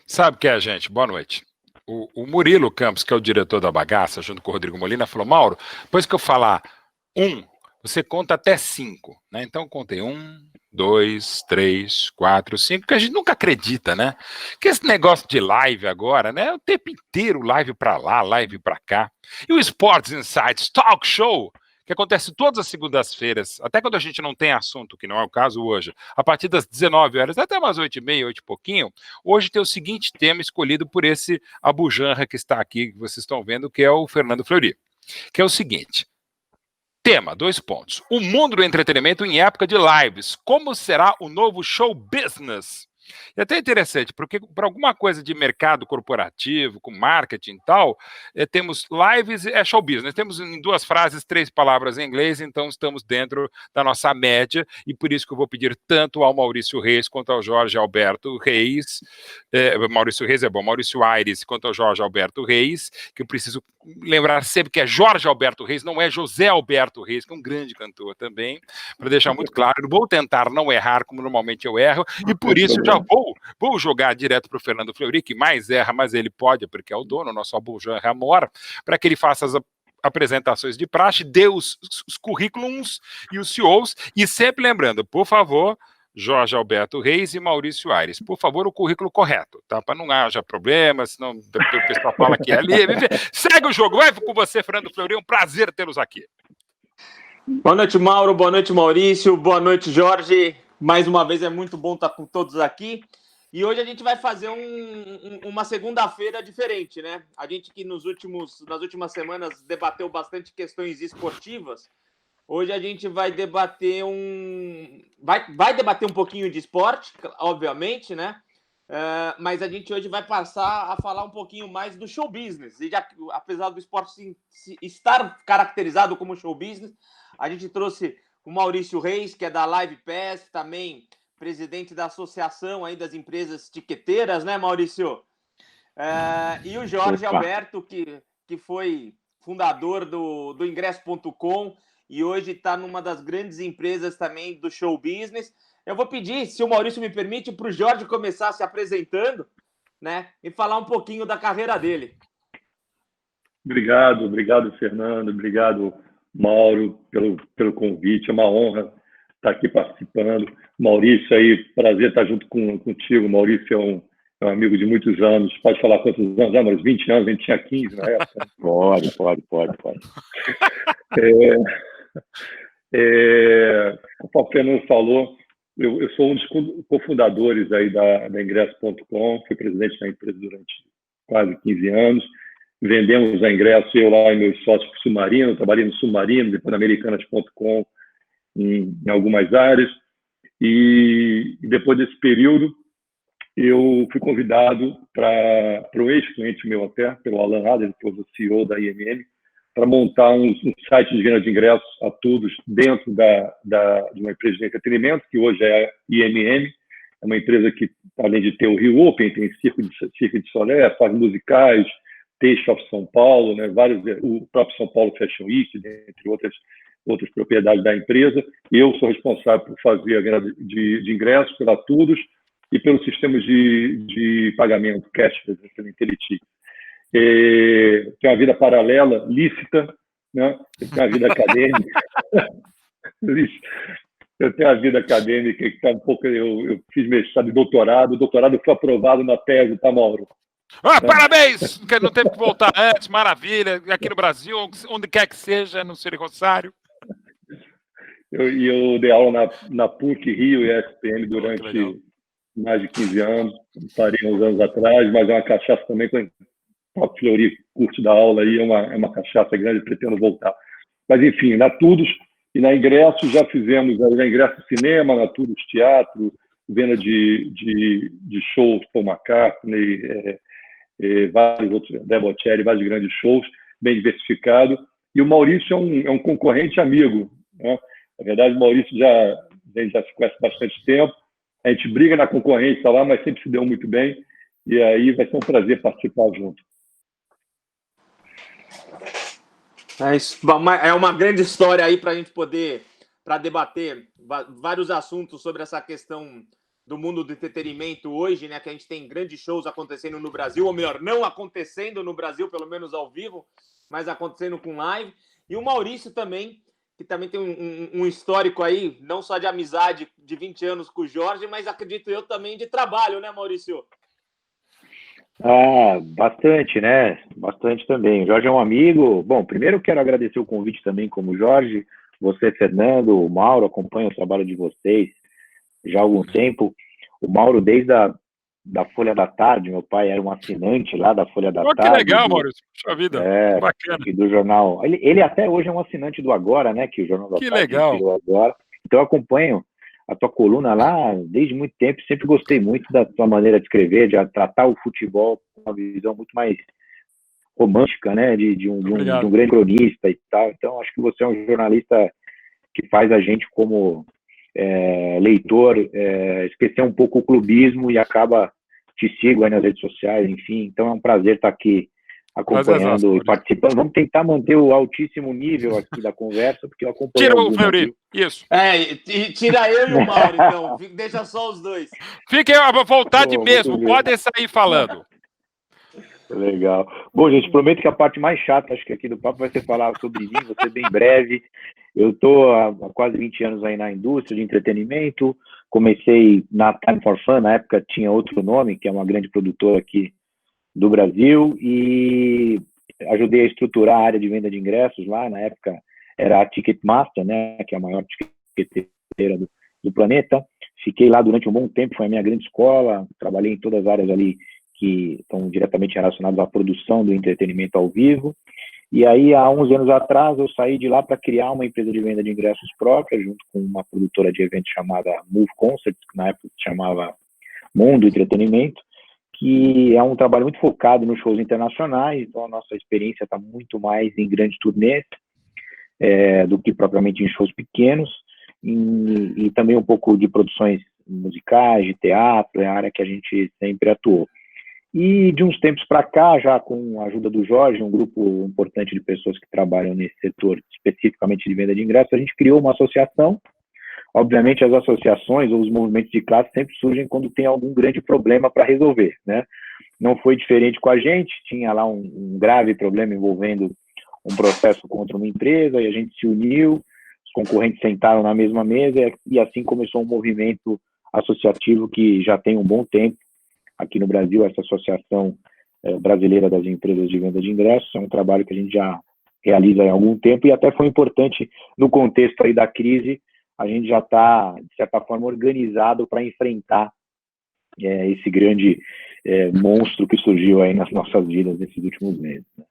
Sabe o que é, gente? Boa noite. O Murilo Campos, que é o diretor da Bagaça, junto com o Rodrigo Molina, falou: Mauro, depois que eu falar um, você conta até cinco, né? Então eu contei um, dois, três, quatro, cinco, porque a gente nunca acredita, né? Que esse negócio de live agora, né? O tempo inteiro, live pra lá, live pra cá. E o Sports Insights Talk Show, que acontece todas as segundas-feiras, até quando a gente não tem assunto, que não é o caso hoje, a partir das 19 horas, até umas 8h30, 8 e pouquinho, hoje tem o seguinte tema escolhido por esse abujanra que está aqui, que vocês estão vendo, que é o Fernando Fleury, que é o seguinte: tema, 2 pontos. O mundo do entretenimento em época de lives. Como será o novo show business? É até interessante, porque para alguma coisa de mercado corporativo, com marketing e tal, temos lives, é show business. Temos em 2 frases, 3 palavras em inglês, então estamos dentro da nossa média, e por isso que eu vou pedir tanto ao Maurício Reis quanto ao Jorge Alberto Reis. Maurício Reis é bom, Maurício Aires, quanto ao Jorge Alberto Reis, que eu preciso lembrar sempre que é Jorge Alberto Reis, não é José Alberto Reis, que é um grande cantor também, para deixar muito claro. Eu vou tentar não errar como normalmente eu erro, e por isso já vou jogar direto para o Fernando Fleury, que mais erra, mas ele pode, porque é o dono, nosso Abujan Ramor, para que ele faça as apresentações de praxe, dê os currículos e os CEOs, e sempre lembrando, por favor, Jorge Alberto Reis e Maurício Aires. Por favor, o currículo correto, tá? Para não haja problemas, senão o pessoal fala que é livre. Segue o jogo, vai com você, Fernando Fleury, é um prazer tê-los aqui. Boa noite, Mauro, boa noite, Maurício, boa noite, Jorge. Mais uma vez é muito bom estar com todos aqui. E hoje a gente vai fazer uma segunda-feira diferente, né? A gente que nas últimas semanas debateu bastante questões esportivas. Hoje a gente vai debater vai debater um pouquinho de esporte, obviamente, né? Mas a gente hoje vai passar a falar um pouquinho mais do show business. E já, apesar do esporte estar caracterizado como show business, a gente trouxe o Maurício Reis, que é da Live Pass, também presidente da Associação aí das Empresas Tiqueteiras, né, Maurício? E o Jorge Alberto, que foi fundador do Ingresso.com e hoje está numa das grandes empresas também do show business. Eu vou pedir, se o Maurício me permite, para o Jorge começar se apresentando, né, e falar um pouquinho da carreira dele. Obrigado, Fernando. Obrigado, Mauro, pelo convite. É uma honra estar aqui participando. Maurício, aí, prazer estar junto contigo. Maurício é um amigo de muitos anos. Pode falar quantos anos? Mas 20 anos, a gente tinha 15 na época. Pode. Como o Fernando falou, eu sou um dos cofundadores aí da Ingresso.com, fui presidente da empresa durante quase 15 anos. Vendemos a Ingresso, eu lá e meus sócios para o Submarino, trabalhei no Submarino, depois na Americanas.com, em algumas áreas. E depois desse período, eu fui convidado para um ex-cliente meu até, pelo Alan Adler, que foi o CEO da IMM, para montar um site de venda de ingressos a todos dentro de uma empresa de entretenimento, que hoje é a IMM. É uma empresa que, além de ter o Rio Open, tem Circo de Soleil, faz musicais, Taste of São Paulo, né, o próprio São Paulo Fashion Week, entre outras propriedades da empresa. Eu sou responsável por fazer a venda de ingressos pela Todos e pelos sistemas de pagamento, cashless, pela Intellitic. Tenho uma vida paralela, lícita, né? Eu tenho uma vida acadêmica. Eu tenho uma vida acadêmica que está um pouco... Eu fiz mestrado e doutorado. O doutorado foi aprovado na tese, tá, Mauro? Parabéns! Que não teve que voltar antes, maravilha. Aqui no Brasil, onde quer que seja, no Círio Rosário. Eu dei aula na PUC Rio e SPM durante mais de 15 anos. Parei uns anos atrás, mas é uma cachaça também. O Fleury curte da aula aí, é uma cachaça grande, pretendo voltar. Mas, enfim, na Tudos e na Ingresso, já fizemos na Ingresso Cinema, na Tudos Teatro, venda de shows, Paul McCartney, vários outros, Debocelli, vários grandes shows, bem diversificado. E o Maurício é um concorrente amigo, né? Na verdade, o Maurício a gente já se conhece há bastante tempo. A gente briga na concorrência lá, mas sempre se deu muito bem. E aí vai ser um prazer participar junto. É uma grande história aí para a gente poder debater vários assuntos sobre essa questão do mundo do entretenimento hoje, né? Que a gente tem grandes shows acontecendo no Brasil, ou melhor, não acontecendo no Brasil, pelo menos ao vivo, mas acontecendo com live. E o Maurício também, que também tem um histórico aí, não só de amizade de 20 anos com o Jorge, mas acredito eu também de trabalho, né, Maurício? Bastante, né? Bastante também. O Jorge é um amigo. Bom, primeiro eu quero agradecer o convite também, como Jorge, você, Fernando, o Mauro, acompanha o trabalho de vocês já há algum tempo. O Mauro, desde da Folha da Tarde, meu pai era um assinante lá da Folha da Tarde. Que legal, Maurício. Puxa vida, que bacana. E do jornal. Ele até hoje é um assinante do Agora, né? Que o Jornal da Que Tarde legal. virou Agora. Então eu acompanho a tua coluna lá desde muito tempo. Sempre gostei muito da tua maneira de escrever, de tratar o futebol com uma visão muito mais romântica, né? De um grande cronista e tal. Então acho que você é um jornalista que faz a gente como leitor esquecer um pouco o clubismo e acaba te sigo aí nas redes sociais, enfim. Então é um prazer estar aqui acompanhando e participando. Vamos tentar manter o altíssimo nível aqui da conversa, porque eu acompanho. Tira o Fleury, isso. Tira eu e o Mauro, então. Deixa só os dois. Fiquem à vontade mesmo, podem sair falando. Legal. Bom, gente, prometo que a parte mais chata, acho que aqui do papo vai ser falar sobre mim, vou ser bem breve. Eu estou há quase 20 anos aí na indústria de entretenimento. Comecei na Time for Fun, na época tinha outro nome, que é uma grande produtora aqui do Brasil, e ajudei a estruturar a área de venda de ingressos lá. Na época era a Ticketmaster, né, que é a maior ticketeira do planeta. Fiquei lá durante um bom tempo, foi a minha grande escola. Trabalhei em todas as áreas ali que estão diretamente relacionadas à produção do entretenimento ao vivo. E aí, há 11 anos atrás, eu saí de lá para criar uma empresa de venda de ingressos própria, junto com uma produtora de eventos chamada Move Concerts, que na época se chamava Mundo Entretenimento, que é um trabalho muito focado nos shows internacionais. Então a nossa experiência está muito mais em grandes turnês do que propriamente em shows pequenos, e também um pouco de produções musicais, de teatro, é a área que a gente sempre atuou. E de uns tempos para cá, já com a ajuda do Jorge, um grupo importante de pessoas que trabalham nesse setor, especificamente de venda de ingressos, a gente criou uma associação. Obviamente, as associações ou os movimentos de classe sempre surgem quando tem algum grande problema para resolver, né? Não foi diferente com a gente, tinha lá um grave problema envolvendo um processo contra uma empresa, e a gente se uniu, os concorrentes sentaram na mesma mesa, e assim começou um movimento associativo que já tem um bom tempo aqui no Brasil, essa Associação Brasileira das Empresas de Venda de Ingressos. É um trabalho que a gente já realiza há algum tempo, e até foi importante no contexto aí da crise. A gente já está, de certa forma, organizado para enfrentar esse grande monstro que surgiu aí nas nossas vidas nesses últimos meses, né?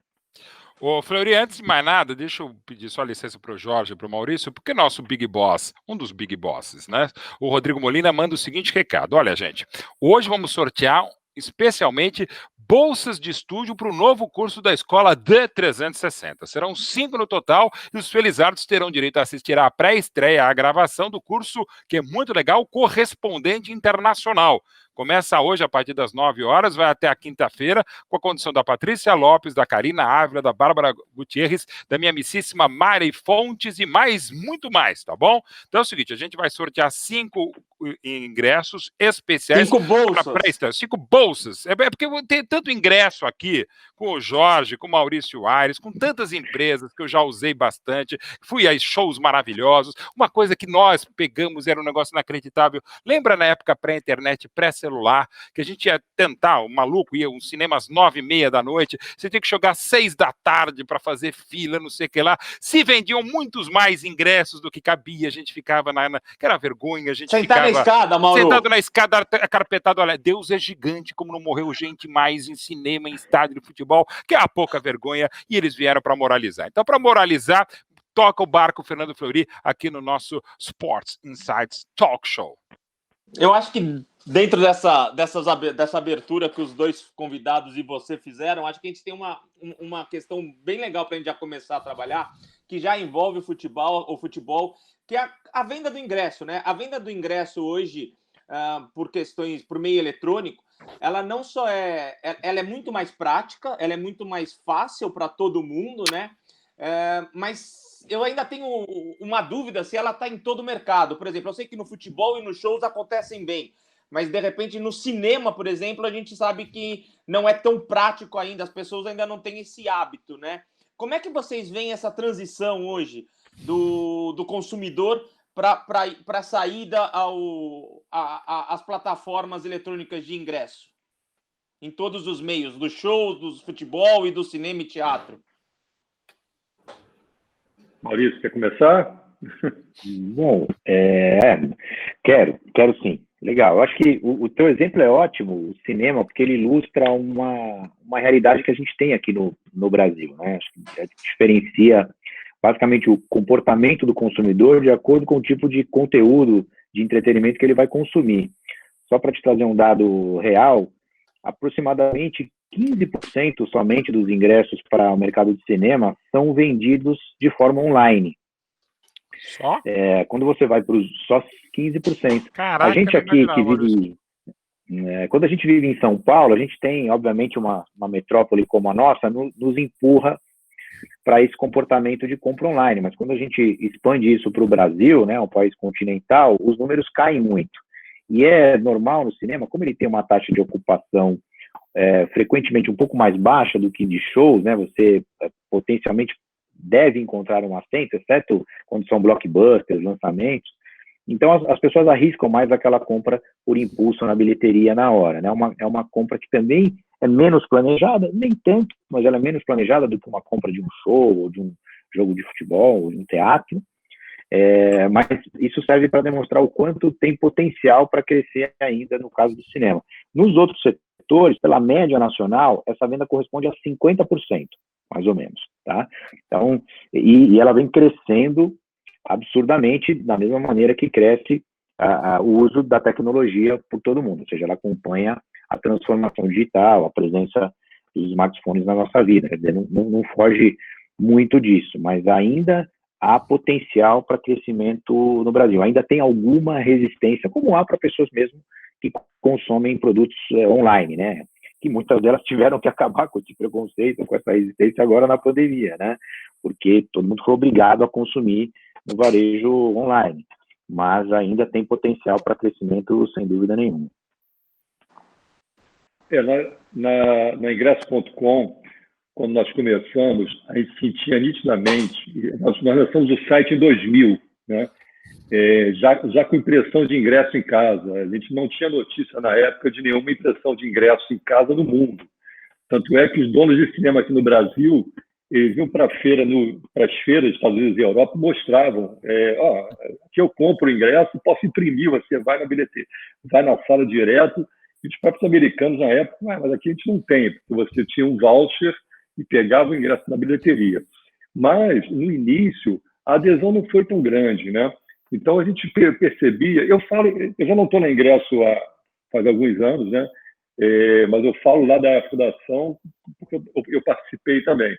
Ô, Fleury, antes de mais nada, deixa eu pedir só licença para o Jorge e para o Maurício, porque nosso Big Boss, um dos Big Bosses, né, o Rodrigo Molina, manda o seguinte recado. Olha, gente, hoje vamos sortear especialmente bolsas de estúdio para o novo curso da escola D360. Serão 5 no total, e os felizardos terão direito a assistir à pré-estreia, à gravação do curso, que é muito legal, Correspondente Internacional. Começa hoje a partir das 9 horas, vai até a quinta-feira, com a condução da Patrícia Lopes, da Karina Ávila, da Bárbara Gutierrez, da minha amicíssima Mari Fontes e muito mais, tá bom? Então é o seguinte, a gente vai sortear 5 ingressos especiais. 5 bolsas. 5 bolsas. É porque tem tanto ingresso aqui, com o Jorge, com o Maurício Aires, com tantas empresas que eu já usei bastante, fui a shows maravilhosos. Uma coisa que nós pegamos era um negócio inacreditável. Lembra na época pré-internet, pré-celular, que a gente ia tentar, o maluco ia uns cinemas 9h30 da noite, você tinha que chegar 6 da tarde para fazer fila, não sei o que lá. Se vendiam muitos mais ingressos do que cabia, a gente ficava que era vergonha, a gente ficava... Na escada, Mauro. Sentado na escada, acarpetado. Olha, Deus é gigante, como não morreu gente mais em cinema, em estádio de futebol, que é a pouca vergonha, e eles vieram para moralizar. Então, para moralizar, toca o barco Fernando Fleury aqui no nosso Sports Insights Talk Show. Eu acho que dentro dessa abertura que os dois convidados e você fizeram, acho que a gente tem uma questão bem legal para a gente já começar a trabalhar, que já envolve o futebol, que é a venda do ingresso, né? A venda do ingresso hoje, por meio eletrônico, ela não só ela é muito mais prática, ela é muito mais fácil para todo mundo, né? Mas eu ainda tenho uma dúvida se ela está em todo o mercado. Por exemplo, eu sei que no futebol e nos shows acontecem bem, mas de repente no cinema, por exemplo, a gente sabe que não é tão prático ainda, as pessoas ainda não têm esse hábito, né? Como é que vocês veem essa transição hoje do consumidor para a saída às plataformas eletrônicas de ingresso? Em todos os meios, dos shows, do futebol e do cinema e teatro. Maurício, quer começar? Bom, quero sim. Legal. Eu acho que o teu exemplo é ótimo, o cinema, porque ele ilustra uma realidade que a gente tem aqui no Brasil, né? Acho que diferencia basicamente o comportamento do consumidor de acordo com o tipo de conteúdo de entretenimento que ele vai consumir. Só para te trazer um dado real, aproximadamente 15% somente dos ingressos para o mercado de cinema são vendidos de forma online. Só? Quando você vai para os só 15%. Caraca, a gente aqui que vive, quando a gente vive em São Paulo, a gente tem, obviamente, uma metrópole como a nossa, nos empurra para esse comportamento de compra online. Mas quando a gente expande isso para o Brasil, né, um país continental, os números caem muito. E é normal no cinema, como ele tem uma taxa de ocupação frequentemente um pouco mais baixa do que de shows, né, você potencialmente deve encontrar um assento, exceto quando são blockbusters, lançamentos. Então, as pessoas arriscam mais aquela compra por impulso na bilheteria na hora, né? É uma compra que também é menos planejada, nem tanto, mas ela é menos planejada do que uma compra de um show, ou de um jogo de futebol, ou de um teatro. Mas isso serve para demonstrar o quanto tem potencial para crescer ainda no caso do cinema. Nos outros setores, pela média nacional, essa venda corresponde a 50%, mais ou menos, tá? Então, e ela vem crescendo absurdamente da mesma maneira que cresce o uso da tecnologia por todo mundo, ou seja, ela acompanha a transformação digital, a presença dos smartphones na nossa vida, quer dizer, não foge muito disso, mas ainda há potencial para crescimento no Brasil, ainda tem alguma resistência, como há para pessoas mesmo que consomem produtos online, né? Que muitas delas tiveram que acabar com esse preconceito, com essa resistência agora na pandemia, né? Porque todo mundo foi obrigado a consumir no varejo online, mas ainda tem potencial para crescimento, sem dúvida nenhuma. Na ingresso.com, quando nós começamos, a gente sentia nitidamente, nós lançamos o site em 2000, né? Já com impressão de ingresso em casa. A gente não tinha notícia na época de nenhuma impressão de ingresso em casa no mundo. Tanto é que os donos de cinema aqui no Brasil, eles iam para as feiras dos Estados Unidos e Europa, mostravam, aqui eu compro o ingresso, posso imprimir, você vai na bilheteria, vai na sala direto, e os próprios americanos na época, mas aqui a gente não tem, porque você tinha um voucher e pegava o ingresso na bilheteria. Mas, no início, a adesão não foi tão grande, né? Então, a gente percebia... Eu já não estou na ingresso faz alguns anos, né? Mas eu falo lá da fundação, porque eu participei também.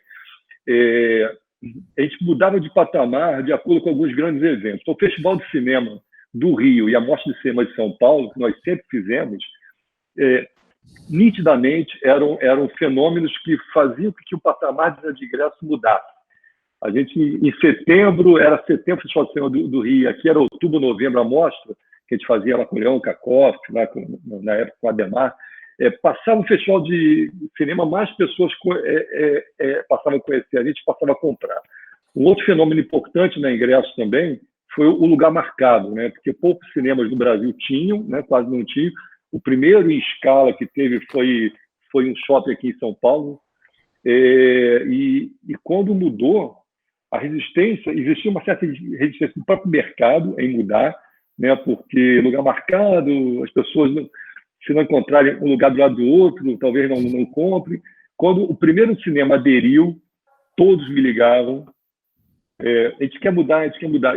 A gente mudava de patamar de acordo com alguns grandes eventos. Então, o Festival de Cinema do Rio e a Mostra de Cinema de São Paulo, que nós sempre fizemos, nitidamente eram fenômenos que faziam com que o patamar de ingresso mudasse. A gente, em setembro, era setembro, Festival de Cinema do Rio, aqui era outubro, novembro, a mostra, que a gente fazia lá com o Leão Kakoff, lá na época com o Ademar. Passava o Festival de Cinema, mais pessoas passavam a conhecer a gente, passavam a comprar. Um outro fenômeno importante na ingresso também foi o lugar marcado, né? Porque poucos cinemas do Brasil tinham, né? Quase não tinham. O primeiro em escala que teve foi um shopping aqui em São Paulo. E quando mudou, existia uma certa resistência do próprio mercado em mudar, né? Porque lugar marcado, as pessoas, se não encontrarem um lugar do lado do outro, talvez não comprem. Quando o primeiro cinema aderiu, todos me ligavam, a gente quer mudar.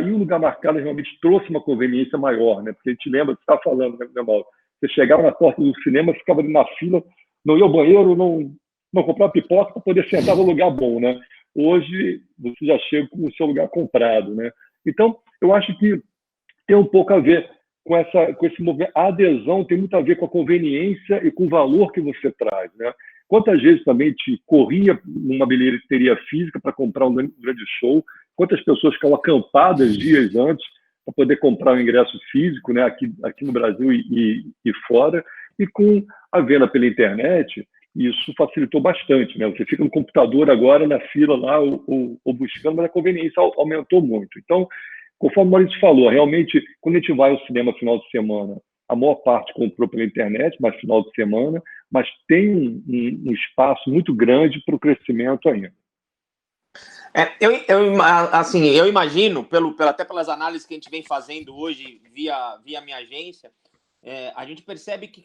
E o lugar marcado realmente trouxe uma conveniência maior, né? Porque a gente lembra, você estava falando, né, Mauro? Você chegava na porta do cinema, ficava ali na fila, não ia ao banheiro, não comprava pipoca para poder sentar no lugar bom, né? Hoje, você já chega com o seu lugar comprado, né? Então, eu acho que tem um pouco a ver com esse movimento. A adesão tem muito a ver com a conveniência e com o valor que você traz, né? Quantas vezes também te corria numa bilheteria física para comprar um grande show? Quantas pessoas ficavam acampadas dias antes para poder comprar o ingresso físico, né, aqui no Brasil e fora, e com a venda pela internet, isso facilitou bastante, né? Você fica no computador agora, na fila lá, ou buscando, mas a conveniência aumentou muito. Então, conforme o Maurício falou, realmente, quando a gente vai ao cinema final de semana, a maior parte comprou pela internet, mas final de semana, mas tem um espaço muito grande para o crescimento ainda. Eu imagino, até pelas análises que a gente vem fazendo hoje via minha agência, a gente percebe que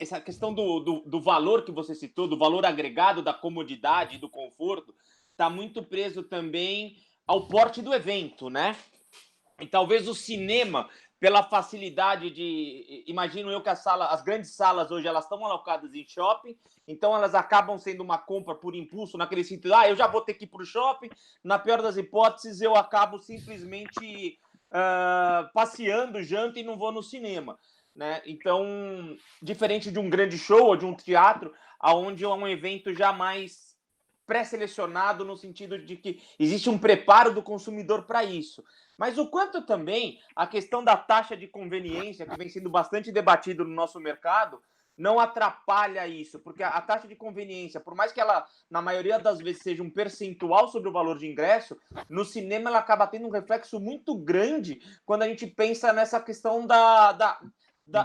essa questão do valor que você citou, do valor agregado, da comodidade, do conforto, está muito preso também ao porte do evento, né? E talvez o cinema, pela facilidade imagino eu que as grandes salas hoje elas estão alocadas em shopping, então elas acabam sendo uma compra por impulso, naquele sentido, eu já vou ter que ir para o shopping, na pior das hipóteses eu acabo simplesmente passeando, janto e não vou no cinema, né? Então, diferente de um grande show ou de um teatro, onde é um evento já mais pré-selecionado, no sentido de que existe um preparo do consumidor para isso. Mas o quanto também a questão da taxa de conveniência, que vem sendo bastante debatido no nosso mercado, não atrapalha isso, porque a taxa de conveniência, por mais que ela, na maioria das vezes, seja um percentual sobre o valor de ingresso, no cinema ela acaba tendo um reflexo muito grande quando a gente pensa nessa questão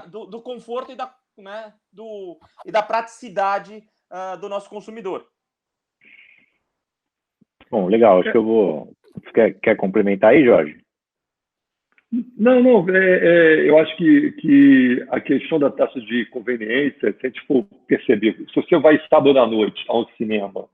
do conforto e da praticidade do nosso consumidor. Bom, legal, acho que eu vou... Quer complementar aí, Jorge? Não, eu acho que a questão da taxa de conveniência, se a gente for perceber, se você vai sábado à noite ao cinema,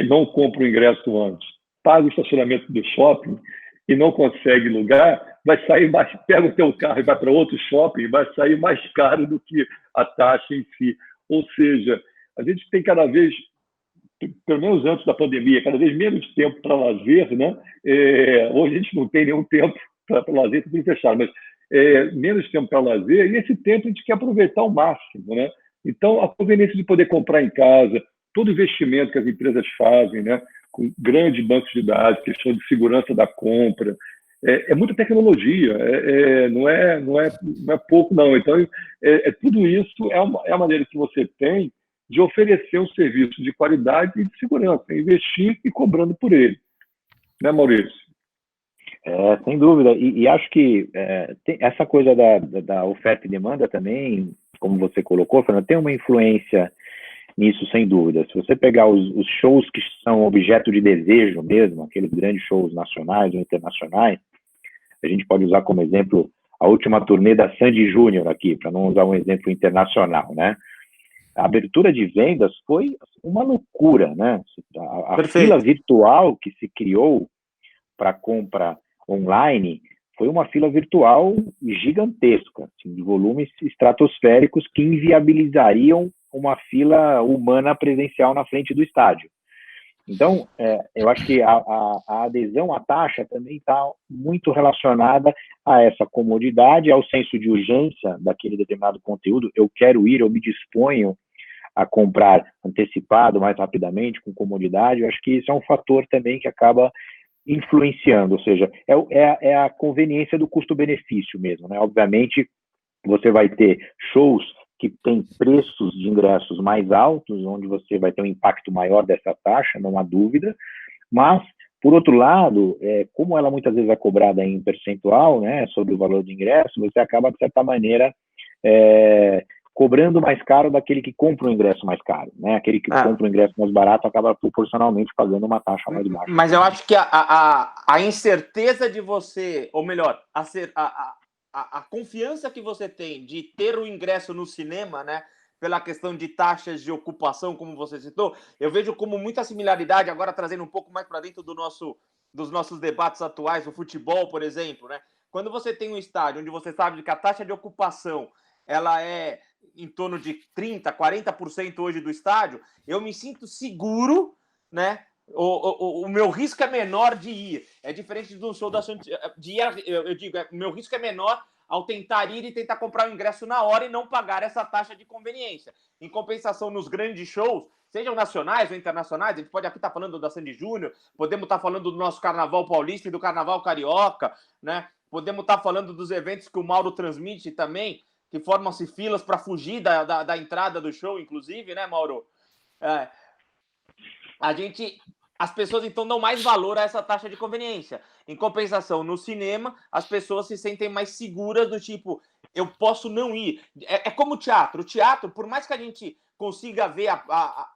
não compra o ingresso antes, paga o estacionamento do shopping e não consegue lugar, vai sair mais, pega o teu carro e vai para outro shopping, vai sair mais caro do que a taxa em si. Ou seja, a gente tem cada vez, pelo menos antes da pandemia, cada vez menos tempo para lazer, né? Hoje a gente não tem nenhum tempo para lazer, tudo fechado, mas menos tempo para lazer, e esse tempo a gente quer aproveitar ao máximo, né? Então, a conveniência de poder comprar em casa, todo o investimento que as empresas fazem, né? Com grandes bancos de dados, questão de segurança da compra, muita tecnologia, não é pouco, não. Então, tudo isso é a maneira que você tem de oferecer um serviço de qualidade e de segurança, investir e cobrando por ele. Né, Maurício? Sem dúvida. E acho que tem essa coisa da oferta e demanda também, como você colocou, Fernando, tem uma influência nisso, sem dúvida. Se você pegar os shows que são objeto de desejo mesmo, aqueles grandes shows nacionais ou internacionais, a gente pode usar como exemplo a última turnê da Sandy Júnior aqui, para não usar um exemplo internacional, né? A abertura de vendas foi uma loucura, né? A fila virtual que se criou para compra online foi uma fila virtual gigantesca, assim, de volumes estratosféricos que inviabilizariam uma fila humana presencial na frente do estádio. Então, eu acho que a adesão à taxa também está muito relacionada a essa comodidade, ao senso de urgência daquele determinado conteúdo. Eu quero ir, eu me disponho a comprar antecipado, mais rapidamente, com comodidade. Eu acho que isso é um fator também que acaba influenciando, ou seja, é a conveniência do custo-benefício mesmo, né? Obviamente, você vai ter shows que têm preços de ingressos mais altos, onde você vai ter um impacto maior dessa taxa, não há dúvida, mas, por outro lado, como ela muitas vezes é cobrada em percentual, né, sobre o valor do ingresso, você acaba, de certa maneira, cobrando mais caro daquele que compra um ingresso mais caro, né? Aquele que compra um ingresso mais barato acaba proporcionalmente pagando uma taxa mais baixa. Mas eu acho que a incerteza de você, ou melhor, a confiança que você tem de ter o ingresso no cinema, né, pela questão de taxas de ocupação, como você citou, eu vejo como muita similaridade, agora trazendo um pouco mais para dentro dos nossos debates atuais, o futebol, por exemplo, né? Quando você tem um estádio onde você sabe que a taxa de ocupação ela é em torno de 30%, 40% hoje do estádio, eu me sinto seguro, né? O meu risco é menor de ir. É diferente de um show de ir, eu digo, o meu risco é menor ao tentar ir e tentar comprar o ingresso na hora e não pagar essa taxa de conveniência. Em compensação, nos grandes shows, sejam nacionais ou internacionais. A gente pode aqui estar falando da Sandy Júnior, podemos estar falando do nosso Carnaval Paulista e do Carnaval Carioca, né? Podemos estar falando dos eventos que o Mauro transmite também, que formam-se filas para fugir da entrada do show, inclusive, né, Mauro? As pessoas, então, dão mais valor a essa taxa de conveniência. Em compensação, no cinema, as pessoas se sentem mais seguras do tipo, eu posso não ir. É como o teatro. O teatro, por mais que a gente consiga ver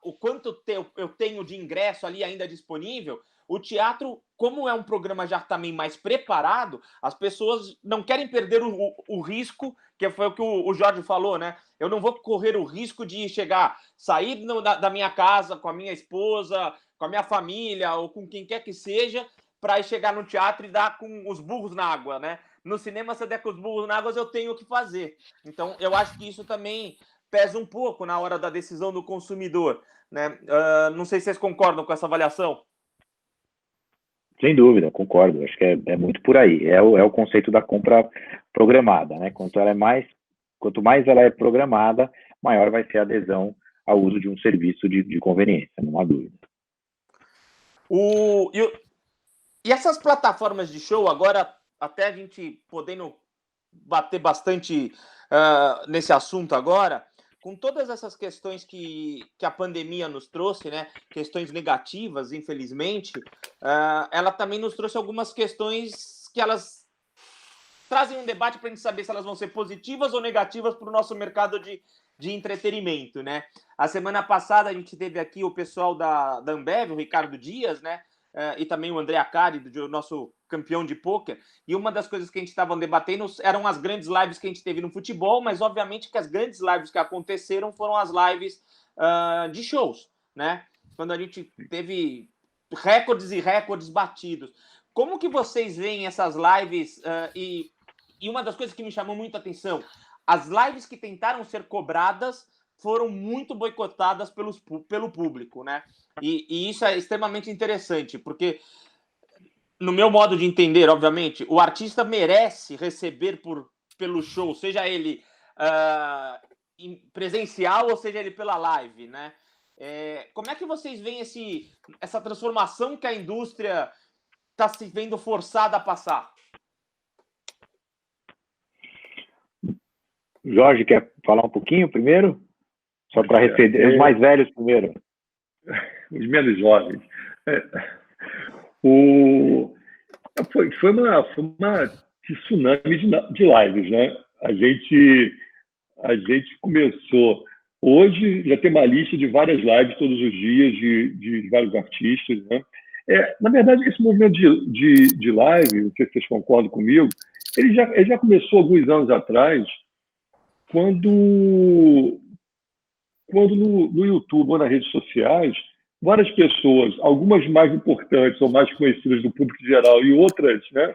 o quanto eu tenho de ingresso ali ainda disponível, o teatro, como é um programa já também mais preparado, as pessoas não querem perder o risco, que foi o que o Jorge falou, né? Eu não vou correr o risco de sair da minha casa com a minha esposa, com a minha família ou com quem quer que seja, para chegar no teatro e dar com os burros na água, né? No cinema, se eu der com os burros na água, eu tenho o que fazer. Então, eu acho que isso também pesa um pouco na hora da decisão do consumidor, né? Não sei se vocês concordam com essa avaliação. Sem dúvida, concordo. Acho que é muito por aí. É o conceito da compra programada, né? Quanto mais ela é programada, maior vai ser a adesão ao uso de um serviço de conveniência, não há dúvida. E essas plataformas de show, agora até a gente podendo bater bastante nesse assunto agora, com todas essas questões que a pandemia nos trouxe, né, questões negativas, infelizmente, ela também nos trouxe algumas questões que elas trazem um debate para a gente saber se elas vão ser positivas ou negativas para o nosso mercado de entretenimento, né? A semana passada a gente teve aqui o pessoal da Ambev, o Ricardo Dias, né? E também o André Acari, do nosso campeão de pôquer, e uma das coisas que a gente estava debatendo eram as grandes lives que a gente teve no futebol, mas obviamente que as grandes lives que aconteceram foram as lives de shows, né? Quando a gente teve recordes e recordes batidos. Como que vocês veem essas lives? E uma das coisas que me chamou muito a atenção, as lives que tentaram ser cobradas foram muito boicotadas pelo público, né? E isso é extremamente interessante, porque, no meu modo de entender, obviamente, o artista merece receber pelo show, seja ele presencial ou seja ele pela live, né? Como é que vocês veem essa transformação que a indústria está se vendo forçada a passar? Jorge, quer falar um pouquinho primeiro? Só para receber os mais velhos primeiro. Os menos jovens. Foi uma tsunami de lives, né? A gente começou. Hoje já tem uma lista de várias lives todos os dias de vários artistas, né? Na verdade, esse movimento de live, não sei se vocês concordam comigo, ele já começou alguns anos atrás, quando no YouTube ou nas redes sociais, várias pessoas, algumas mais importantes ou mais conhecidas do público geral e outras, né,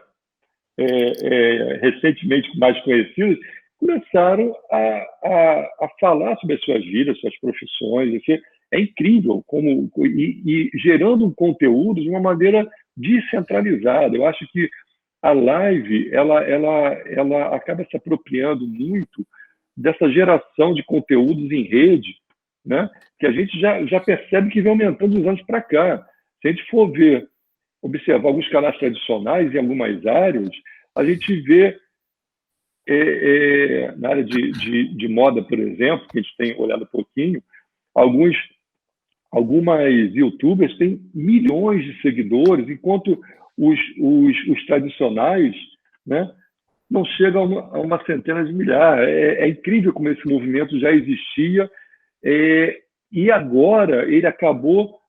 recentemente mais conhecidas, começaram a falar sobre as suas vidas, suas profissões. Assim, é incrível e gerando um conteúdo de uma maneira descentralizada. Eu acho que a live ela acaba se apropriando muito dessa geração de conteúdos em rede, né, que a gente já percebe que vem aumentando dos anos para cá. Se a gente for observar alguns canais tradicionais em algumas áreas, a gente vê na área de moda, por exemplo, que a gente tem olhado um pouquinho, algumas youtubers têm milhões de seguidores, enquanto os tradicionais, né, não chegam a uma centena de milhares. É incrível como esse movimento já existia, e agora ele acabou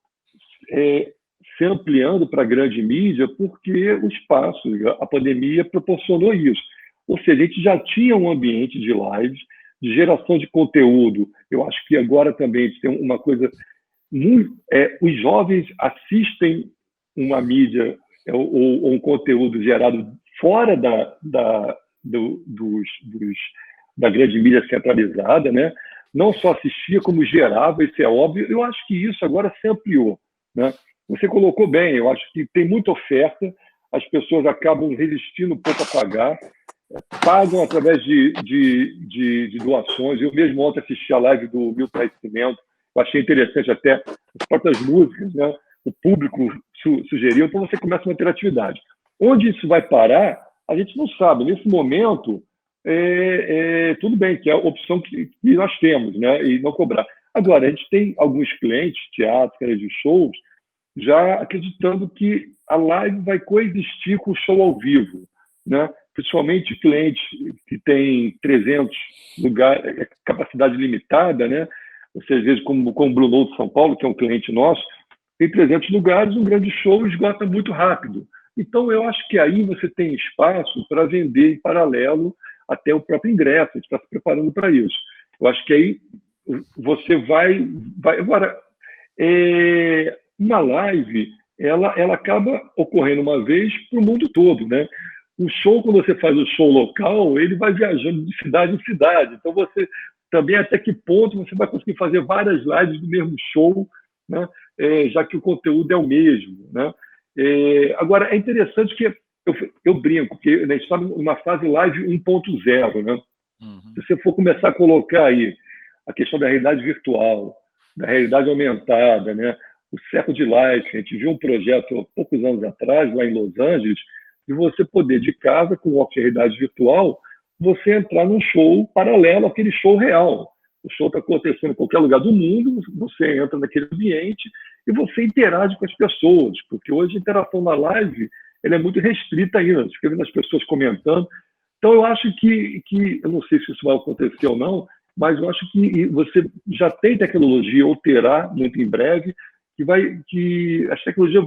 se ampliando para a grande mídia porque o espaço, a pandemia proporcionou isso. Ou seja, a gente já tinha um ambiente de lives, de geração de conteúdo. Eu acho que agora também a gente tem uma coisa muito... os jovens assistem uma mídia ou um conteúdo gerado fora da grande mídia centralizada, né? Não só assistia, como gerava, isso é óbvio. Eu acho que isso agora se ampliou, né? Você colocou bem, eu acho que tem muita oferta, as pessoas acabam resistindo um pouco a pagar, pagam através de doações. Eu mesmo ontem assisti a live do Milton Nascimento, eu achei interessante até as próprias músicas, né? O público sugeriu, então você começa uma interatividade. Onde isso vai parar, a gente não sabe. Nesse momento, tudo bem, que é a opção que nós temos, né? E não cobrar. Agora, a gente tem alguns clientes, teatros, de shows, já acreditando que a live vai coexistir com o show ao vivo, né? Principalmente clientes que têm 300 lugares, capacidade limitada, né? Você, às vezes, como o Blue Note de São Paulo, que é um cliente nosso, tem 300 lugares, um grande show esgota muito rápido. Então, eu acho que aí você tem espaço para vender em paralelo até o próprio ingresso, a gente está se preparando para isso. Eu acho que aí você vai... Agora, uma live, ela acaba ocorrendo uma vez para o mundo todo, né? O show, quando você faz o show local, ele vai viajando de cidade em cidade. Então, você também, até que ponto você vai conseguir fazer várias lives do mesmo show, né? Já que o conteúdo é o mesmo, né? Agora, é interessante que eu brinco, que a gente está numa fase live 1.0, né? Se você for começar a colocar aí a questão da realidade virtual, da realidade aumentada, né? O Second Life, a gente viu um projeto há poucos anos atrás, lá em Los Angeles, de você poder, de casa, com óculos de realidade virtual, você entrar num show paralelo àquele show real. O show está acontecendo em qualquer lugar do mundo, você entra naquele ambiente e você interage com as pessoas, porque hoje a interação na live ela é muito restrita ainda, fica vendo as pessoas comentando. Então, eu acho que eu não sei se isso vai acontecer ou não, mas eu acho que você já tem tecnologia, ou terá muito em breve, que as tecnologias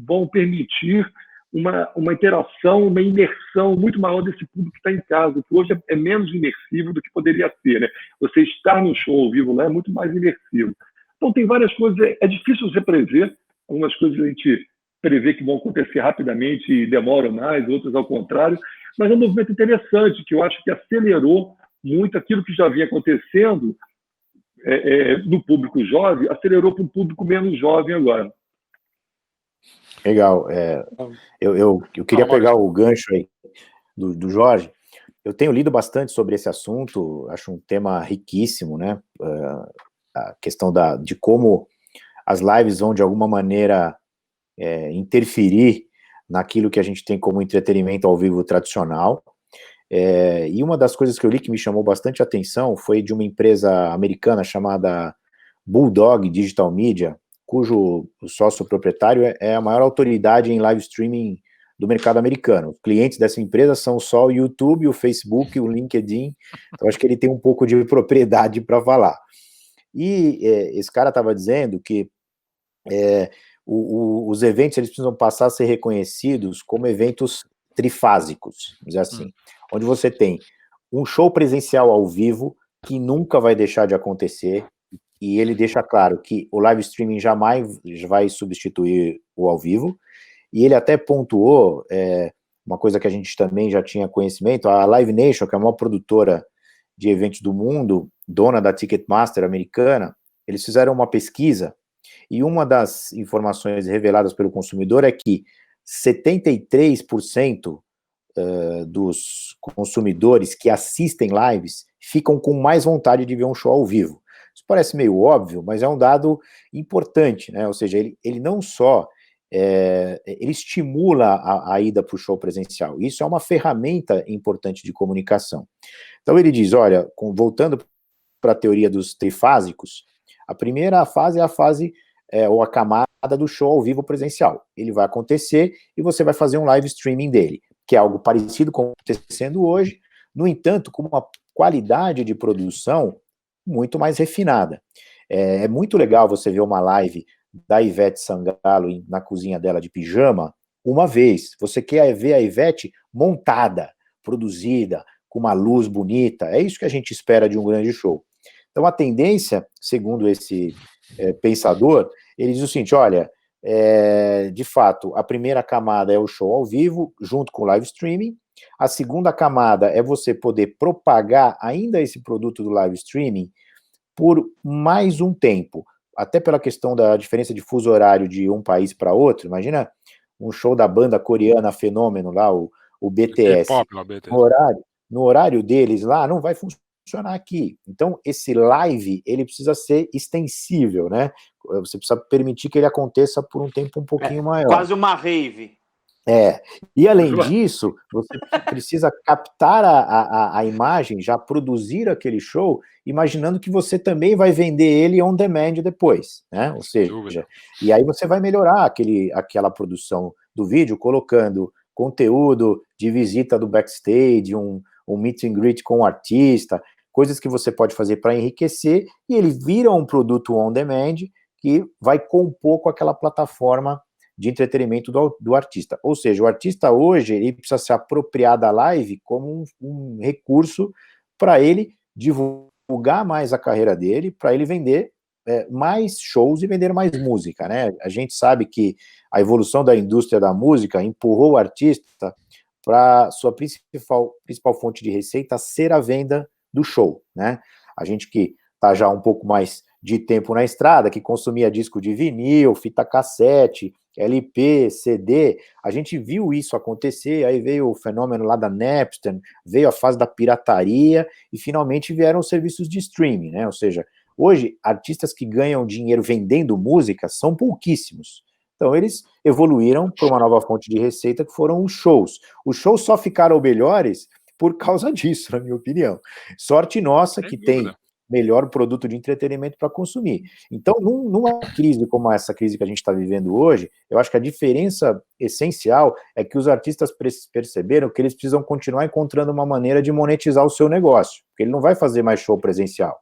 vão permitir uma interação, uma imersão muito maior desse público que está em casa, que hoje é menos imersivo do que poderia ser, né? Você estar no show ao vivo lá é muito mais imersivo. Então, tem várias coisas, é difícil você prever, algumas coisas a gente prevê que vão acontecer rapidamente e demoram mais, outras ao contrário, mas é um movimento interessante, que eu acho que acelerou muito aquilo que já vinha acontecendo no público jovem, acelerou para um público menos jovem agora. Legal. Eu queria pegar o gancho aí do Jorge. Eu tenho lido bastante sobre esse assunto, acho um tema riquíssimo, né? A questão de como as lives vão, de alguma maneira, interferir naquilo que a gente tem como entretenimento ao vivo tradicional. E uma das coisas que eu li que me chamou bastante atenção foi de uma empresa americana chamada Bulldog Digital Media, cujo sócio proprietário é a maior autoridade em live streaming do mercado americano. Os clientes dessa empresa são só o YouTube, o Facebook, o LinkedIn, então acho que ele tem um pouco de propriedade para falar. E esse cara estava dizendo que os eventos eles precisam passar a ser reconhecidos como eventos trifásicos, vamos dizer assim, onde você tem um show presencial ao vivo que nunca vai deixar de acontecer, e ele deixa claro que o live streaming jamais vai substituir o ao vivo, e ele até pontuou uma coisa que a gente também já tinha conhecimento, a Live Nation, que é a maior produtora de eventos do mundo, dona da Ticketmaster americana, eles fizeram uma pesquisa, e uma das informações reveladas pelo consumidor é que 73% dos consumidores que assistem lives ficam com mais vontade de ver um show ao vivo. Isso parece meio óbvio, mas é um dado importante, né? Ou seja, ele não só ele estimula a ida para o show presencial, isso é uma ferramenta importante de comunicação. Então ele diz, olha, voltando para a teoria dos trifásicos, a primeira fase é a fase ou a camada do show ao vivo presencial. Ele vai acontecer e você vai fazer um live streaming dele, que é algo parecido com o que está acontecendo hoje, no entanto, com uma qualidade de produção muito mais refinada. É muito legal você ver uma live da Ivete Sangalo na cozinha dela de pijama uma vez. Você quer ver a Ivete montada, produzida, com uma luz bonita. É isso que a gente espera de um grande show. Então, a tendência, segundo esse pensador, ele diz o seguinte, olha, de fato, a primeira camada é o show ao vivo, junto com o live streaming. A segunda camada é você poder propagar ainda esse produto do live streaming por mais um tempo, até pela questão da diferença de fuso horário de um país para outro. Imagina um show da banda coreana Fenômeno lá, o BTS. No horário deles lá não vai funcionar funcionar aqui. Então, esse live, ele precisa ser extensível, né? Você precisa permitir que ele aconteça por um tempo um pouquinho maior. Quase uma rave. E além disso, você precisa captar a imagem, já produzir aquele show, imaginando que você também vai vender ele on demand depois, né? Ou seja, e aí você vai melhorar aquela produção do vídeo, colocando conteúdo de visita do backstage, um meet and greet com o artista, coisas que você pode fazer para enriquecer, e ele vira um produto on demand que vai compor com aquela plataforma de entretenimento do artista. Ou seja, o artista hoje, ele precisa se apropriar da live como um recurso para ele divulgar mais a carreira dele, para ele vender mais shows e vender mais música, né? A gente sabe que a evolução da indústria da música empurrou o artista para sua principal fonte de receita ser a venda do show, né? A gente que está já um pouco mais de tempo na estrada, que consumia disco de vinil, fita cassete, LP, CD, a gente viu isso acontecer, aí veio o fenômeno lá da Napster, veio a fase da pirataria, e finalmente vieram os serviços de streaming, né? Ou seja, hoje, artistas que ganham dinheiro vendendo música são pouquíssimos. Então, eles evoluíram para uma nova fonte de receita, que foram os shows. Os shows só ficaram melhores por causa disso, na minha opinião. Sorte nossa que tem melhor produto de entretenimento para consumir. Então, numa crise como essa crise que a gente está vivendo hoje, eu acho que a diferença essencial é que os artistas perceberam que eles precisam continuar encontrando uma maneira de monetizar o seu negócio, porque ele não vai fazer mais show presencial.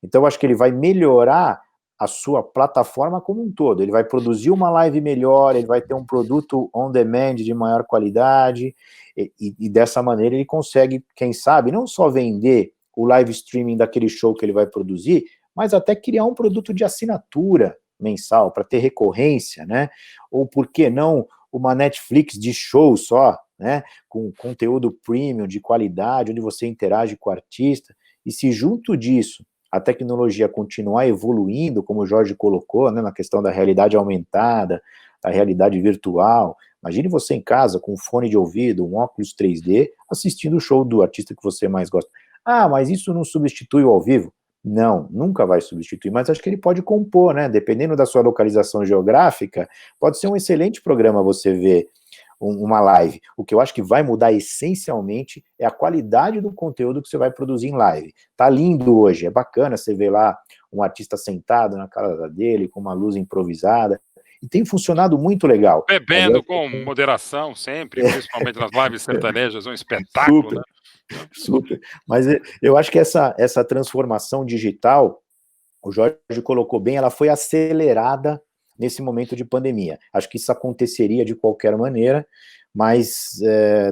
Então, eu acho que ele vai melhorar a sua plataforma como um todo. Ele vai produzir uma live melhor, ele vai ter um produto on demand de maior qualidade, e dessa maneira ele consegue, quem sabe, não só vender o live streaming daquele show que ele vai produzir, mas até criar um produto de assinatura mensal, para ter recorrência, né? Ou, por que não, uma Netflix de show só, né? Com conteúdo premium, de qualidade, onde você interage com o artista, e se junto disso a tecnologia continuar evoluindo, como o Jorge colocou, né, na questão da realidade aumentada, da realidade virtual, imagine você em casa com um fone de ouvido, um óculos 3D, assistindo o show do artista que você mais gosta. Ah, mas isso não substitui o ao vivo? Não, nunca vai substituir, mas acho que ele pode compor, né? Dependendo da sua localização geográfica, pode ser um excelente programa você ver uma live. O que eu acho que vai mudar essencialmente é a qualidade do conteúdo que você vai produzir em live. Tá lindo hoje, é bacana você ver lá um artista sentado na casa dele, com uma luz improvisada, e tem funcionado muito legal. Bebendo com moderação sempre, principalmente nas lives sertanejas, um espetáculo, super, né? Super. Mas eu acho que essa transformação digital, o Jorge colocou bem, ela foi acelerada nesse momento de pandemia. Acho que isso aconteceria de qualquer maneira, mas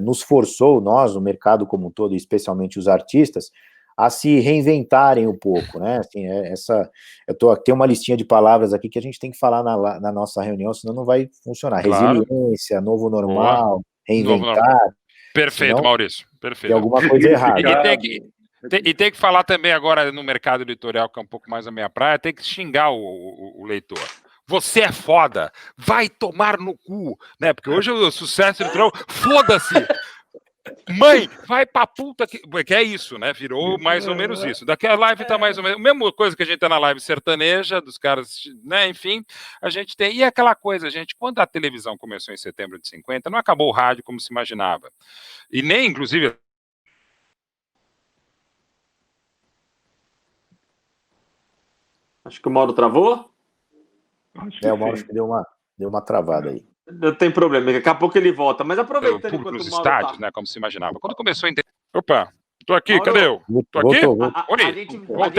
nos forçou, nós, o mercado como um todo, especialmente os artistas, a se reinventarem um pouco, né? Assim, tem uma listinha de palavras aqui que a gente tem que falar na nossa reunião, senão não vai funcionar. Claro. Resiliência, novo normal, Boa. reinventar. Novo normal. Perfeito, Senão, Maurício. Perfeito. Tem alguma coisa errada. E tem que falar também agora no mercado editorial, que é um pouco mais a minha praia, tem que xingar o leitor. Você é foda, vai tomar no cu, né? Porque hoje o sucesso editorial, foda-se! Mãe, vai pra puta que é isso, né? Virou mais ou menos isso. Daqui a live tá mais ou menos a mesma coisa que a gente tá na live sertaneja, dos caras, né? Enfim, a gente tem. E aquela coisa, gente, quando a televisão começou em setembro de 50, não acabou o rádio como se imaginava. E nem, inclusive. Acho que o Mauro travou. O Mauro acho que deu uma travada aí. Não tem problema, daqui a pouco ele volta. Mas aproveitando Público nos o Mauro estádios, né? Como se imaginava. Quando começou a. Opa, tô aqui, Mauro, cadê eu? Tô aqui?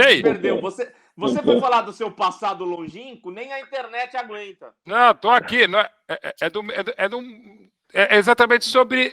A gente perdeu. Você foi falar do seu passado longínquo, nem a internet aguenta. Não, tô aqui. Não, é exatamente sobre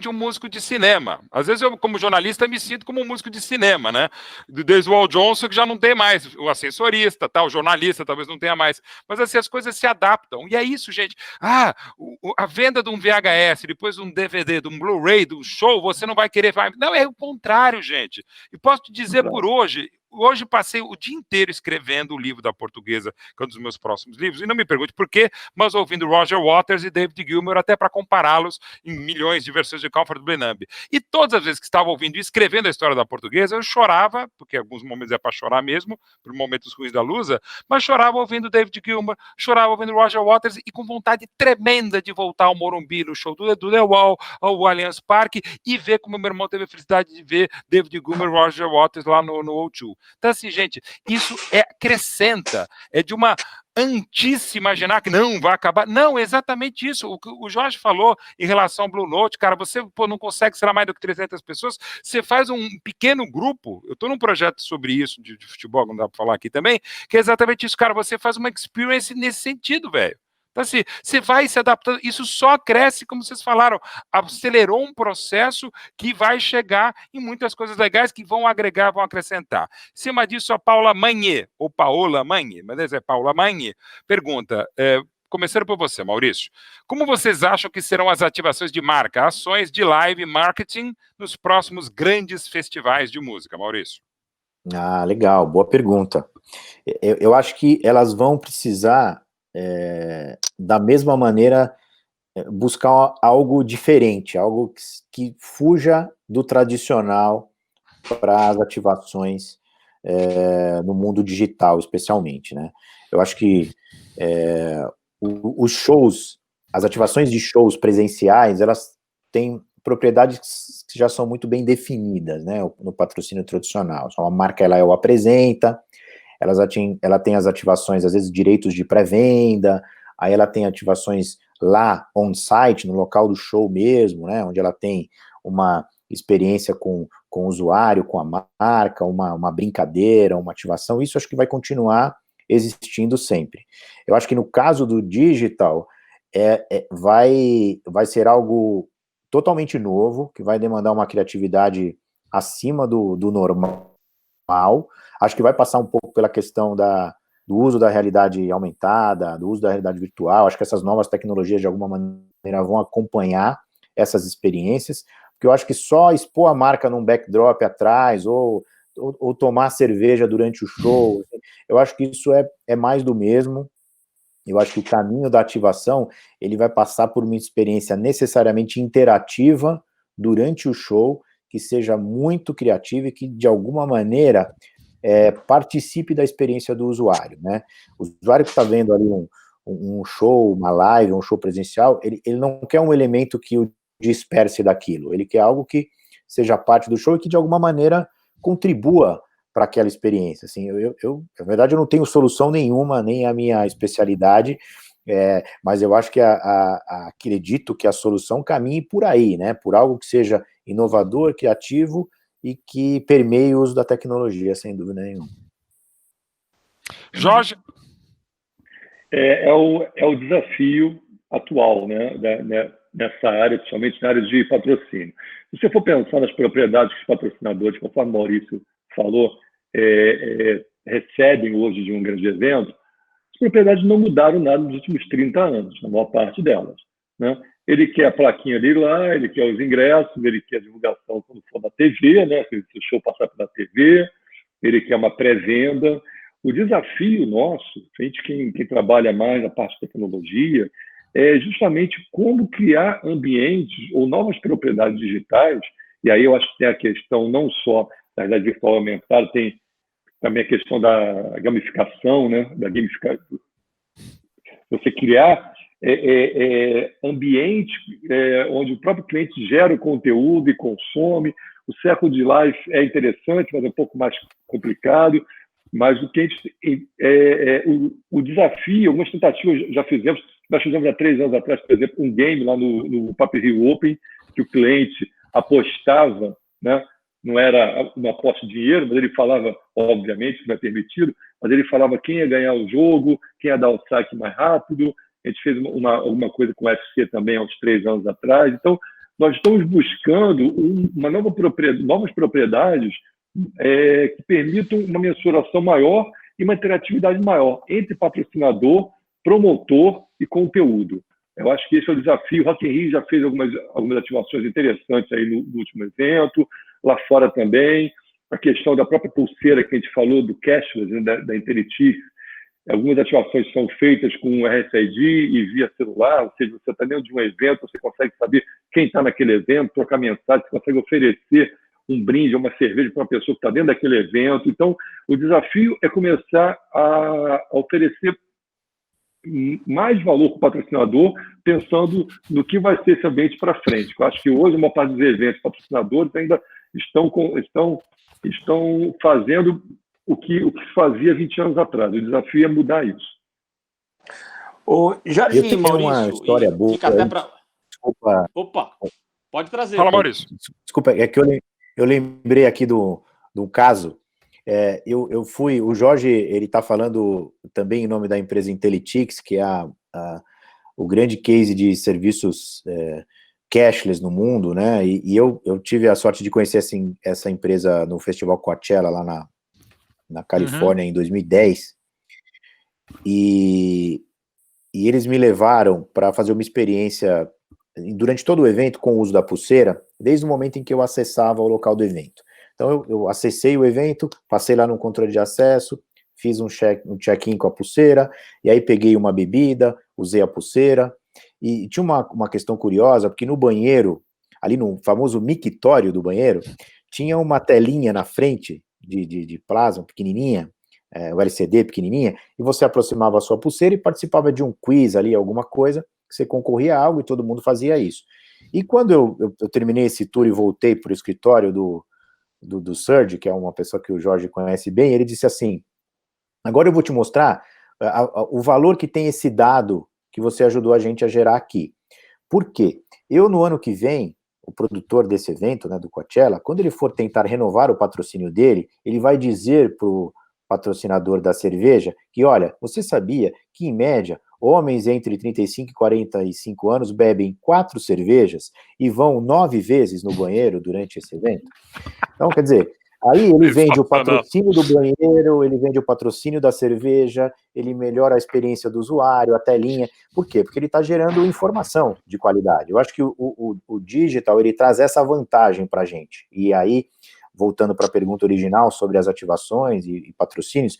um músico de cinema. Às vezes eu, como jornalista, me sinto como um músico de cinema, né? Desde o Al Johnson, que já não tem mais, o ascensorista, o jornalista talvez não tenha mais. Mas assim, as coisas se adaptam. E é isso, gente. A venda de um VHS, depois de um DVD, de um Blu-ray, de um show, você não vai querer... Não, é o contrário, gente. E posso te dizer por hoje, hoje passei o dia inteiro escrevendo o livro da Portuguesa, que é um dos meus próximos livros, e não me pergunte por quê, mas ouvindo Roger Waters e David Gilmour, até para compará-los em milhões de versões de Comfortably Numb. E todas as vezes que estava ouvindo e escrevendo a história da Portuguesa, eu chorava, porque em alguns momentos é para chorar mesmo, por momentos ruins da Lusa, mas chorava ouvindo David Gilmour, chorava ouvindo Roger Waters e com vontade tremenda de voltar ao Morumbi, no show do The Wall, ao Allianz Parque, e ver como meu irmão teve a felicidade de ver David Gilmour e Roger Waters lá no O2. Então, assim, gente, isso acrescenta, é de uma antice imaginar que não vai acabar. Não, é exatamente isso. O que o Jorge falou em relação ao Blue Note, cara, você não consegue, será mais do que 300 pessoas, você faz um pequeno grupo, eu estou num projeto sobre isso, de futebol, não dá para falar aqui também, que é exatamente isso, cara, você faz uma experience nesse sentido, velho. Então, assim, você vai se adaptando, isso só cresce, como vocês falaram, acelerou um processo que vai chegar em muitas coisas legais que vão agregar, vão acrescentar. Em cima disso, a Paula Manhê, ou Paola Manhê, mas é Paula Manhê, pergunta, começando por você, Maurício, como vocês acham que serão as ativações de marca, ações de live marketing nos próximos grandes festivais de música, Maurício? Ah, legal, boa pergunta. Eu acho que elas vão precisar, da mesma maneira, buscar algo diferente, algo que fuja do tradicional para as ativações no mundo digital, especialmente, né? Eu acho que os shows, as ativações de shows presenciais, elas têm propriedades que já são muito bem definidas, né, no patrocínio tradicional. Então, a marca, ela o apresenta, ela tem as ativações, às vezes, direitos de pré-venda, aí ela tem ativações lá, on-site, no local do show mesmo, né, onde ela tem uma experiência com o usuário, com a marca, uma brincadeira, uma ativação. Isso acho que vai continuar existindo sempre. Eu acho que no caso do digital, vai ser algo totalmente novo, que vai demandar uma criatividade acima do normal. Acho que vai passar um pouco pela questão do uso da realidade aumentada, do uso da realidade virtual. Acho que essas novas tecnologias, de alguma maneira, vão acompanhar essas experiências, porque eu acho que só expor a marca num backdrop atrás, ou tomar cerveja durante o show, eu acho que isso é mais do mesmo. Eu acho que o caminho da ativação, ele vai passar por uma experiência necessariamente interativa durante o show, que seja muito criativa e que, de alguma maneira, participe da experiência do usuário, né? O usuário que está vendo ali um show, uma live, um show presencial, ele não quer um elemento que o disperse daquilo, ele quer algo que seja parte do show e que, de alguma maneira, contribua para aquela experiência. Assim, na verdade, eu não tenho solução nenhuma, nem a minha especialidade, mas eu acho que acredito que a solução caminhe por aí, né? Por algo que seja inovador, criativo e que permeie o uso da tecnologia, sem dúvida nenhuma. Jorge? É o desafio atual, né, nessa área, principalmente na área de patrocínio. Se você for pensar nas propriedades que os patrocinadores, conforme o Maurício falou, recebem hoje de um grande evento, as propriedades não mudaram nada nos últimos 30 anos, na maior parte delas, né? Ele quer a plaquinha dele lá, ele quer os ingressos, ele quer a divulgação quando for na TV, né? Se o show passar pela TV, ele quer uma pré-venda. O desafio nosso, frente quem trabalha mais na parte de tecnologia, é justamente como criar ambientes ou novas propriedades digitais. E aí eu acho que tem a questão não só da realidade virtual aumentada, tem também a questão da gamificação, né? Da gamificação. Você criar ambiente onde o próprio cliente gera o conteúdo e consome. O século de live é interessante, mas é um pouco mais complicado. Mas o que o desafio, algumas tentativas já fizemos. Nós fizemos há 3 anos atrás, por exemplo, um game lá no Paper Rio Open, que o cliente apostava, né? Não era uma aposta de dinheiro, mas ele falava, obviamente, que não é permitido, mas ele falava quem ia ganhar o jogo, quem ia dar o saque mais rápido. A gente fez alguma coisa com o UFC também há uns 3 anos atrás. Então, nós estamos buscando novas propriedades que permitam uma mensuração maior e uma interatividade maior entre patrocinador, promotor e conteúdo. Eu acho que esse é o desafio. O Rock in Rio já fez algumas ativações interessantes aí no último evento, lá fora também. a questão da própria pulseira que a gente falou, do cashless, né, da Interitix. Algumas ativações são feitas com RFID e via celular, ou seja, você está dentro de um evento, você consegue saber quem está naquele evento, trocar mensagem, você consegue oferecer um brinde, uma cerveja para uma pessoa que está dentro daquele evento. Então, o desafio é começar a oferecer mais valor para o patrocinador, pensando no que vai ser esse ambiente para frente. Eu acho que hoje uma parte dos eventos patrocinadores ainda estão fazendo o que se fazia 20 anos atrás. O desafio é mudar isso. O Jorge Eu tenho Maurício, uma história boa. fica até pra... Desculpa. Opa, pode trazer. Fala, Maurício. Desculpa, é que eu lembrei aqui do caso. Eu fui, o Jorge, ele está falando também em nome da empresa Intelitix, que é o grande case de serviços cashless no mundo, né? E eu tive a sorte de conhecer essa empresa no Festival Coachella, lá na Califórnia, em 2010. E eles me levaram para fazer uma experiência durante todo o evento com o uso da pulseira, desde o momento em que eu acessava o local do evento. Então, eu acessei o evento, passei lá no controle de acesso, fiz um check-in com a pulseira, e aí peguei uma bebida, usei a pulseira, e tinha uma questão curiosa, porque no banheiro, ali no famoso mictório do banheiro, tinha uma telinha na frente de plasma pequenininha, o LCD pequenininha, e você aproximava a sua pulseira e participava de um quiz ali, alguma coisa, que você concorria a algo e todo mundo fazia isso. E quando eu terminei esse tour e voltei para o escritório do Serge, que é uma pessoa que o Jorge conhece bem, ele disse assim: agora eu vou te mostrar o valor que tem esse dado que você ajudou a gente a gerar aqui. Por quê? No ano que vem, o produtor desse evento, né, do Coachella, quando ele for tentar renovar o patrocínio dele, ele vai dizer para o patrocinador da cerveja que, olha, você sabia que, em média, homens entre 35 e 45 anos bebem 4 cervejas e vão 9 vezes no banheiro durante esse evento? Então, quer dizer, aí ele vende o patrocínio do banheiro, ele vende o patrocínio da cerveja, ele melhora a experiência do usuário, a telinha. Por quê? Porque ele está gerando informação de qualidade. Eu acho que o digital, ele traz essa vantagem para a gente. E aí, voltando para a pergunta original sobre as ativações e patrocínios,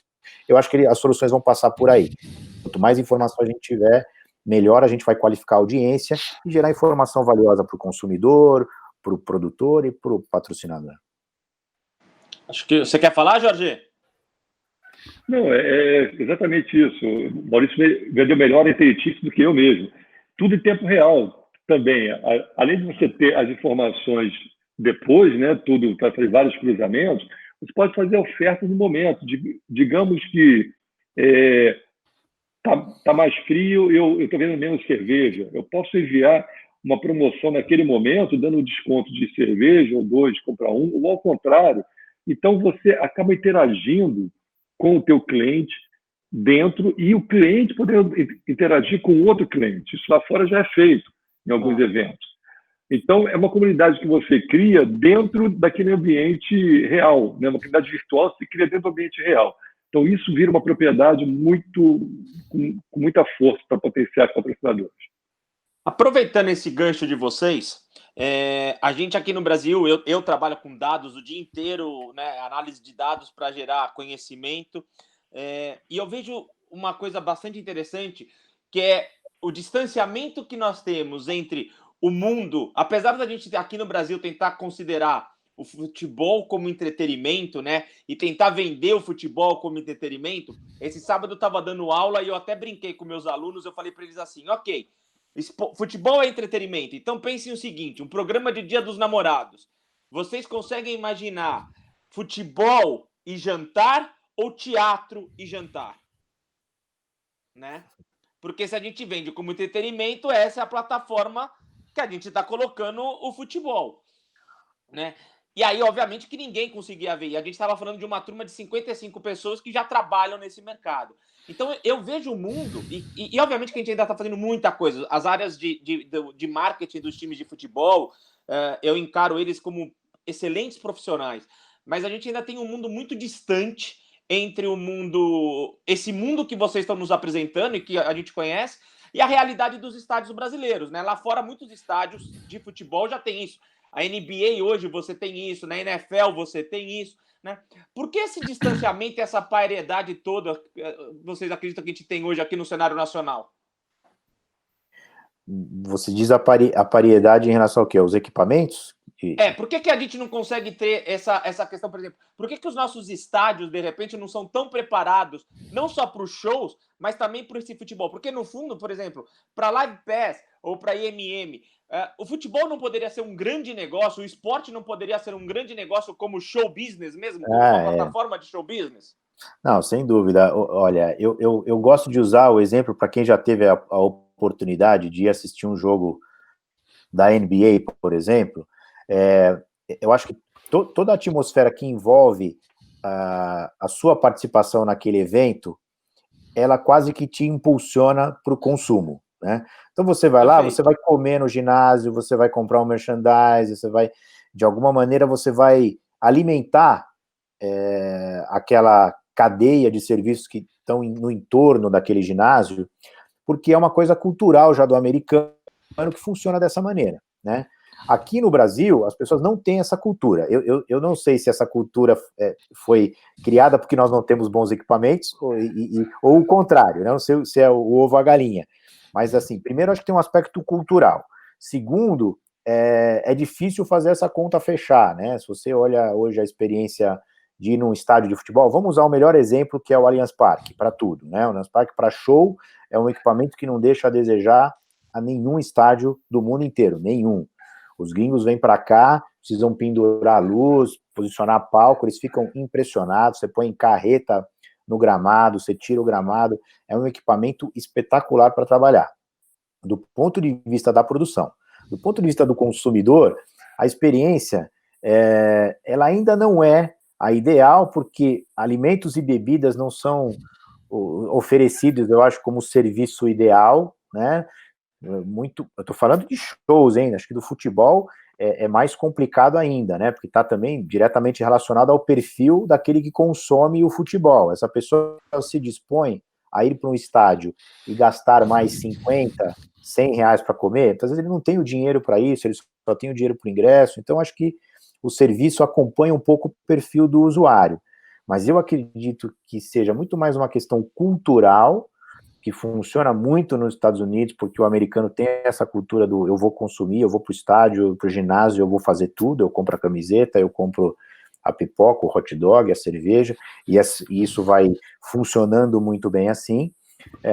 eu acho que as soluções vão passar por aí. Quanto mais informação a gente tiver, melhor a gente vai qualificar a audiência e gerar informação valiosa para o consumidor, para o produtor e para o patrocinador. Acho que você quer falar, Jorge? Não, é exatamente isso. O Maurício vendeu melhor a Interitix do que eu mesmo. Tudo em tempo real também. Além de você ter as informações depois, né, tudo para fazer vários cruzamentos, você pode fazer ofertas no momento. Digamos que tá mais frio, eu estou vendo menos cerveja. Eu posso enviar uma promoção naquele momento, dando um desconto de cerveja, ou 2, comprar 1, ou ao contrário. Então, você acaba interagindo com o teu cliente dentro e o cliente podendo interagir com outro cliente. Isso lá fora já é feito em alguns eventos. Então, é uma comunidade que você cria dentro daquele ambiente real, né? Uma comunidade virtual se cria dentro do ambiente real. Então, isso vira uma propriedade com muita força para potenciar patrocinadores. Aproveitando esse gancho de vocês, a gente aqui no Brasil, eu trabalho com dados o dia inteiro, né, análise de dados para gerar conhecimento, e eu vejo uma coisa bastante interessante, que é o distanciamento que nós temos entre o mundo, apesar da gente aqui no Brasil tentar considerar o futebol como entretenimento, né, e tentar vender o futebol como entretenimento. Esse sábado eu estava dando aula e eu até brinquei com meus alunos, eu falei para eles assim, ok, futebol é entretenimento, então pensem o seguinte, um programa de Dia dos Namorados. Vocês conseguem imaginar futebol e jantar ou teatro e jantar? Né? Porque se a gente vende como entretenimento, essa é a plataforma que a gente está colocando o futebol. Né? E aí, obviamente, que ninguém conseguia ver. E a gente estava falando de uma turma de 55 pessoas que já trabalham nesse mercado. Então, eu vejo o mundo, e obviamente que a gente ainda está fazendo muita coisa. As áreas de marketing dos times de futebol, eu encaro eles como excelentes profissionais. Mas a gente ainda tem um mundo muito distante entre esse mundo que vocês estão nos apresentando e que a gente conhece, e a realidade dos estádios brasileiros. Né? Lá fora, muitos estádios de futebol já tem isso. A NBA hoje você tem isso, na NFL você tem isso, né? Por que esse distanciamento e essa paridade toda vocês acreditam que a gente tem hoje aqui no cenário nacional? Você diz a paridade em relação ao quê? Aos equipamentos? Por que a gente não consegue ter essa questão, por exemplo? Por que os nossos estádios, de repente, não são tão preparados, não só para os shows, mas também para esse futebol? Porque, no fundo, por exemplo, para Live Pass ou para IMM, o futebol não poderia ser um grande negócio, o esporte não poderia ser um grande negócio como show business mesmo, como uma plataforma de show business? Não, sem dúvida. Olha, eu gosto de usar o exemplo para quem já teve a oportunidade de assistir um jogo da NBA, por exemplo. Eu acho que toda a atmosfera que envolve a sua participação naquele evento, ela quase que te impulsiona para o consumo, né? Então você vai lá, você vai comer no ginásio, você vai comprar um merchandise, você vai, de alguma maneira, você vai alimentar aquela cadeia de serviços que estão no entorno daquele ginásio, porque é uma coisa cultural já do americano que funciona dessa maneira, né? Aqui no Brasil, as pessoas não têm essa cultura. Eu não sei se essa cultura foi criada porque nós não temos bons equipamentos, ou o contrário, né? Não sei se é o ovo ou a galinha. Mas, assim, primeiro, acho que tem um aspecto cultural. Segundo, é difícil fazer essa conta fechar, né? Se você olha hoje a experiência de ir num estádio de futebol, vamos usar o melhor exemplo, que é o Allianz Parque, para tudo, né? O Allianz Parque para show é um equipamento que não deixa a desejar a nenhum estádio do mundo inteiro, nenhum. Os gringos vêm para cá, precisam pendurar luz, posicionar palco, eles ficam impressionados, você põe carreta no gramado, você tira o gramado, é um equipamento espetacular para trabalhar, do ponto de vista da produção. Do ponto de vista do consumidor, a experiência, ela ainda não é a ideal, porque alimentos e bebidas não são oferecidos, eu acho, como serviço ideal, né? Eu estou falando de shows, hein? Acho que do futebol é mais complicado ainda, né? Porque está também diretamente relacionado ao perfil daquele que consome o futebol. Essa pessoa se dispõe a ir para um estádio e gastar mais 50, 100 reais para comer, às vezes ele não tem o dinheiro para isso, ele só tem o dinheiro para o ingresso, então acho que o serviço acompanha um pouco o perfil do usuário. Mas eu acredito que seja muito mais uma questão cultural, que funciona muito nos Estados Unidos, porque o americano tem essa cultura do eu vou consumir, eu vou para o estádio, para o ginásio, eu vou fazer tudo, eu compro a camiseta, eu compro a pipoca, o hot dog, a cerveja, e isso vai funcionando muito bem assim,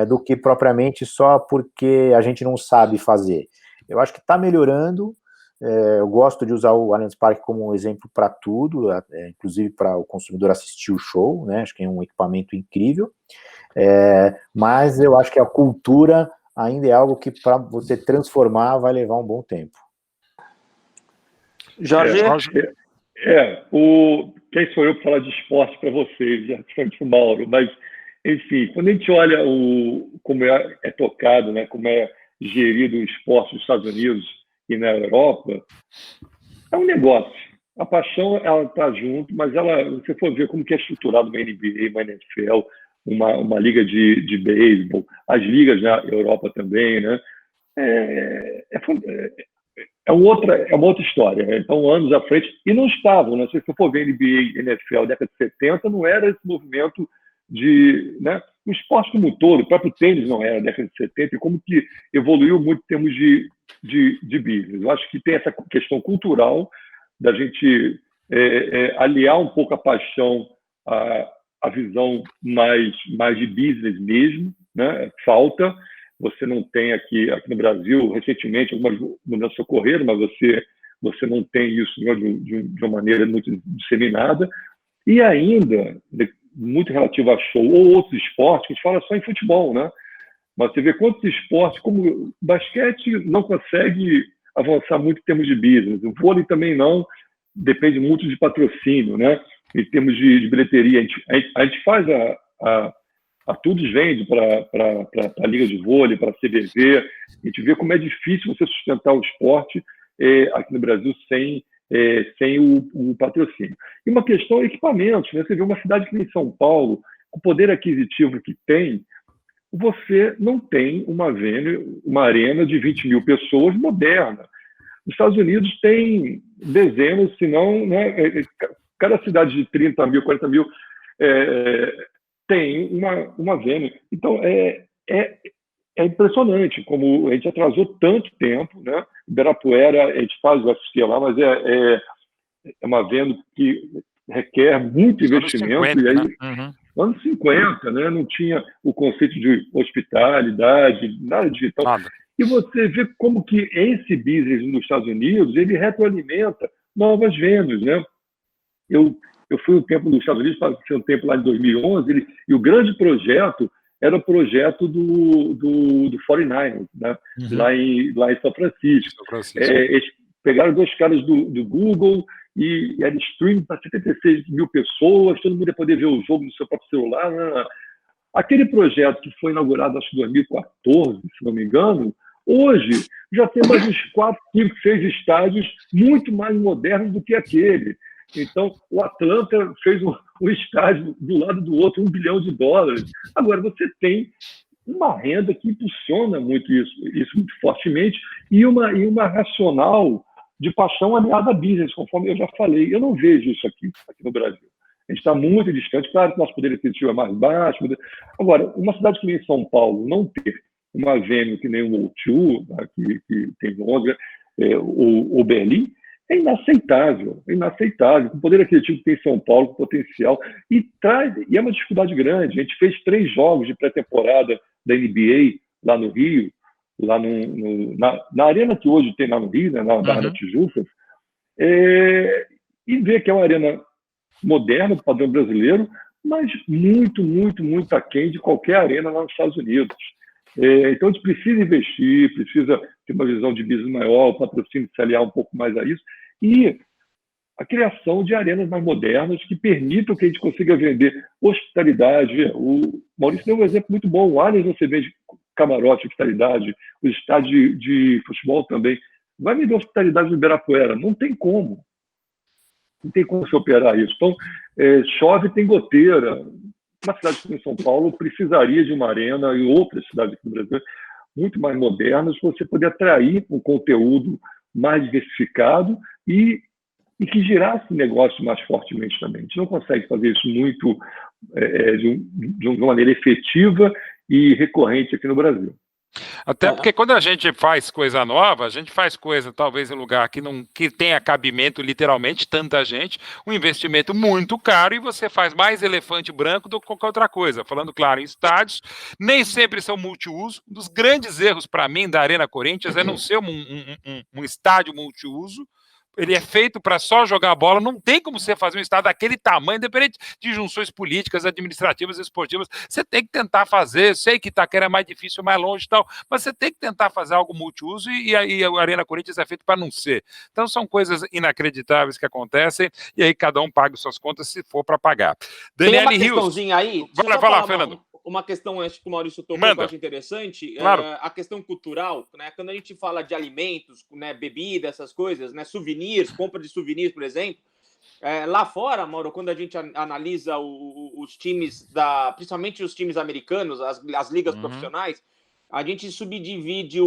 do que propriamente só porque a gente não sabe fazer. Eu acho que está melhorando, eu gosto de usar o Allianz Parque como um exemplo para tudo, inclusive para o consumidor assistir o show, né? Acho que é um equipamento incrível, mas eu acho que a cultura ainda é algo que para você transformar vai levar um bom tempo. Jorge? Quem sou eu para falar de esporte para vocês, já frente o Mauro, mas, enfim, quando a gente olha como é tocado, né, como é gerido o esporte nos Estados Unidos e na Europa, é um negócio. A paixão, ela está junto, mas se você for ver como que é estruturado uma NBA, uma NFL, uma liga de beisebol, as ligas na Europa também, né? É uma outra história. Então, anos à frente, e não estavam, né? Se você for ver NBA, NFL, década de 70, não era esse movimento de... Né? O esporte como um todo, o próprio tênis não era na década de 70, e como que evoluiu muito em termos de business. Eu acho que tem essa questão cultural da gente aliar um pouco a paixão a visão mais de business mesmo, né? Falta. Você não tem aqui no Brasil, recentemente, algumas mudanças ocorreram, mas você não tem isso de uma maneira muito disseminada. E ainda, muito relativo a show ou outros esportes, que a gente fala só em futebol, né? Mas você vê quantos esportes, como basquete, não consegue avançar muito em termos de business. O vôlei também não, depende muito de patrocínio, né? Em termos de bilheteria. A gente faz a Tudos vende para a Liga de Vôlei, para a CBV. A gente vê como é difícil você sustentar o esporte aqui no Brasil sem o patrocínio. E uma questão é equipamentos, né? Você vê uma cidade que nem São Paulo, com o poder aquisitivo que tem, você não tem uma arena de 20 mil pessoas moderna. Nos Estados Unidos tem dezenas, se não, né, cada cidade de 30 mil, 40 mil tem uma venue. Então, é impressionante como a gente atrasou tanto tempo, né? Ibirapuera, a gente faz o UFC lá, mas é uma venue que requer muito investimento. 50, e aí, né? anos 50, né? Não tinha o conceito de hospitalidade, nada digital. Nada. E você vê como que esse business nos Estados Unidos, ele retroalimenta novas vendas, né? Eu fui um tempo nos Estados Unidos, passei um tempo lá em 2011, e o grande projeto era o projeto do 49ers, né? Lá em São Francisco. Eles pegaram 2 caras do Google e era stream para 76 mil pessoas, todo mundo ia poder ver o jogo no seu próprio celular. Né? Aquele projeto que foi inaugurado, acho que em 2014, se não me engano, hoje já tem mais uns 4, 5, 6 estádios muito mais modernos do que aquele. Então, o Atlanta fez um estádio do lado do outro, $1 bilhão. Agora, você tem uma renda que impulsiona muito isso muito fortemente, e uma racional de paixão aliada a business, conforme eu já falei. Eu não vejo isso aqui no Brasil. A gente está muito distante. Claro que nosso poder aquisitivo é mais baixo. Agora, uma cidade que nem São Paulo não ter uma venue que nem o O2, né, que tem Londres, o Berlim, é inaceitável. O poder aquisitivo que tem São Paulo, com potencial, e é uma dificuldade grande. A gente fez 3 jogos de pré-temporada da NBA lá no Rio, lá na arena que hoje tem lá no Rio, né, na Barra da Tijuca, e ver que é uma arena moderna, do padrão brasileiro, mas muito, muito, muito aquém de qualquer arena lá nos Estados Unidos. Então, a gente precisa investir, precisa ter uma visão de business maior, o patrocínio se aliar um pouco mais a isso, e a criação de arenas mais modernas que permitam que a gente consiga vender hospitalidade. O Maurício deu um exemplo muito bom. O Allianz você vende camarote, hospitalidade, os estádios de futebol também. Vai vender hospitalidade no Ibirapuera? Não tem como. Não tem como se operar isso. Então, chove, tem goteira. Uma cidade como São Paulo precisaria de uma arena, e outras cidades aqui no Brasil muito mais modernas, para você poder atrair um conteúdo mais diversificado e que girasse negócio mais fortemente também. A gente não consegue fazer isso muito de uma maneira efetiva e recorrente aqui no Brasil. Até porque quando a gente faz coisa nova, a gente faz coisa talvez em lugar que tenha cabimento literalmente, tanta gente, um investimento muito caro, e você faz mais elefante branco do que qualquer outra coisa. Falando claro, em estádios, nem sempre são multiuso. Um dos grandes erros para mim da Arena Corinthians é não ser um estádio multiuso. Ele é feito para só jogar bola, não tem como você fazer um estádio daquele tamanho, independente de junções políticas, administrativas, esportivas. Você tem que tentar fazer, sei que Itaquera é mais difícil, mais longe e tal, mas você tem que tentar fazer algo multiuso, e a Arena Corinthians é feito para não ser. Então são coisas inacreditáveis que acontecem, e aí cada um paga suas contas se for para pagar. Daniele Rios. Tem uma questãozinha aí? Vai lá, Fernando. Uma questão, acho que o Maurício tocou, que eu acho interessante, claro. A questão cultural, né? Quando a gente fala de alimentos, né, bebida, essas coisas, né, souvenirs, compra de souvenirs, por exemplo, lá fora, Mauro, quando a gente analisa os times, principalmente os times americanos, as ligas profissionais, a gente subdivide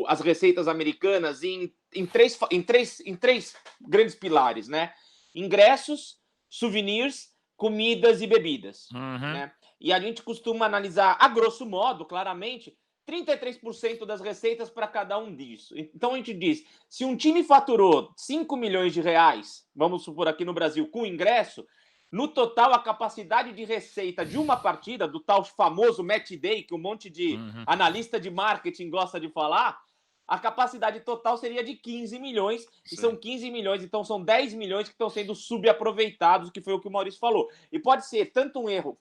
as receitas americanas em três grandes pilares, né? Ingressos, souvenirs, comidas e bebidas, né? E a gente costuma analisar, a grosso modo, claramente, 33% das receitas para cada um disso. Então a gente diz, se um time faturou 5 milhões de reais, vamos supor aqui no Brasil, com ingresso, no total a capacidade de receita de uma partida, do tal famoso match day, que um monte de analista de marketing gosta de falar, a capacidade total seria de 15 milhões, e são 15 milhões, então são 10 milhões que estão sendo subaproveitados, que foi o que o Maurício falou. E pode ser tanto um erro,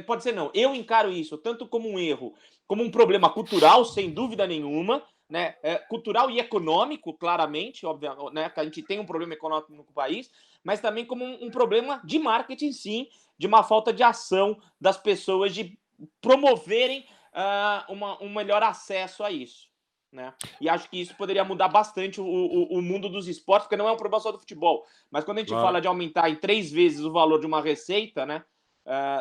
pode ser não, eu encaro isso tanto como um erro, como um problema cultural, sem dúvida nenhuma, né? Cultural e econômico, claramente, obviamente, né? Que a gente tem um problema econômico no país, mas também como um problema de marketing, sim, de uma falta de ação das pessoas de promoverem um melhor acesso a isso, né? E acho que isso poderia mudar bastante o mundo dos esportes, porque não é um problema só do futebol, mas quando a gente fala de aumentar em 3 vezes o valor de uma receita, né?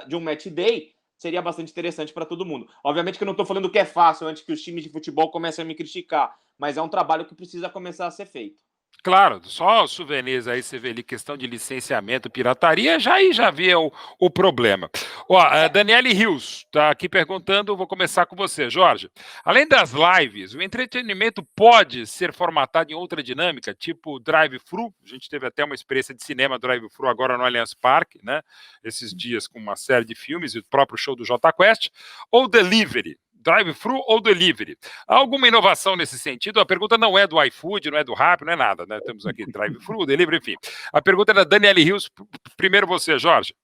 De um match day, seria bastante interessante para todo mundo. Obviamente que eu não estou falando que é fácil antes que os times de futebol comecem a me criticar, mas é um trabalho que precisa começar a ser feito. Claro, só os souvenirs aí, você vê ali, questão de licenciamento, pirataria, já vê o problema. Ó, a Daniele Rios está aqui perguntando, vou começar com você, Jorge. Além das lives, o entretenimento pode ser formatado em outra dinâmica, tipo drive-thru? A gente teve até uma experiência de cinema drive-thru agora no Allianz Parque, né? Esses dias com uma série de filmes e o próprio show do Jota Quest. Ou delivery? Drive-thru ou delivery? Há alguma inovação nesse sentido? A pergunta não é do iFood, não é do Rappi, não é nada, né? Temos aqui drive-thru, delivery, enfim. A pergunta é da Daniele Rios. Primeiro você, Jorge.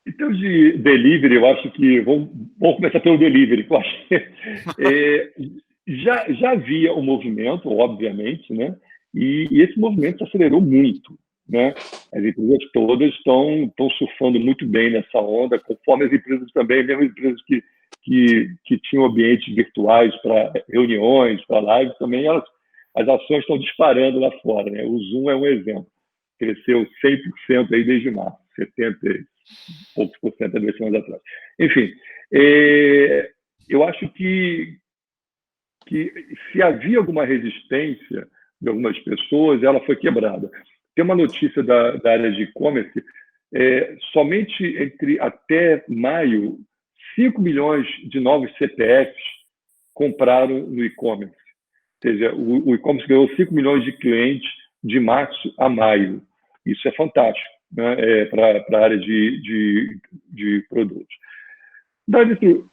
Em termos de delivery, eu acho que vamos começar pelo delivery. Eu acho que, já havia um movimento, obviamente, né? E esse movimento se acelerou muito, né? As empresas todas estão surfando muito bem nessa onda, conforme as empresas também, mesmo empresas que tinham ambientes virtuais para reuniões, para lives, também as ações estão disparando lá fora, né? O Zoom é um exemplo. Cresceu 100% aí desde março, 70 poucos por cento há 2 semanas atrás. Enfim, eu acho que se havia alguma resistência de algumas pessoas, ela foi quebrada. Tem uma notícia da área de e-commerce, somente até maio, 5 milhões de novos CPFs compraram no e-commerce. Ou seja, o e-commerce ganhou 5 milhões de clientes de março a maio. Isso é fantástico, né? Para a área de produtos.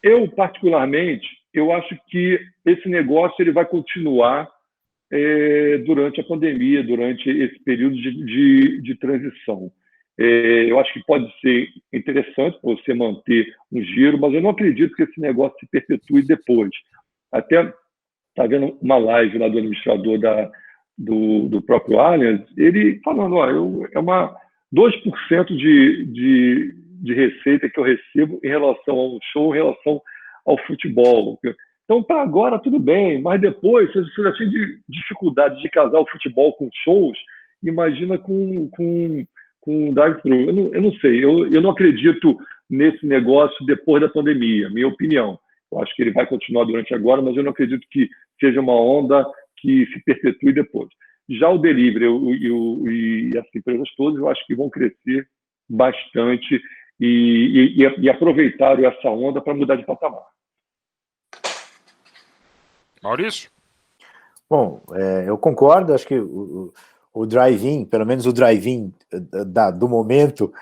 Eu, particularmente, eu acho que esse negócio ele vai continuar durante a pandemia, durante esse período de transição. Eu acho que pode ser interessante para você manter um giro, mas eu não acredito que esse negócio se perpetue depois. Até está vendo uma live lá do administrador do próprio Allianz, ele falando, é 2% de receita que eu recebo em relação ao show, em relação ao futebol. Então, para agora, tudo bem, mas depois, se você já tinha dificuldade de casar o futebol com shows, imagina com drive-thru. Eu não sei, eu não acredito nesse negócio depois da pandemia, minha opinião. Eu acho que ele vai continuar durante agora, mas eu não acredito que seja uma onda que se perpetue depois. Já o delivery e as empresas todas, eu acho que vão crescer bastante e aproveitaram essa onda para mudar de patamar. Maurício? Bom, eu concordo, acho que o drive-in, pelo menos o drive-in do momento,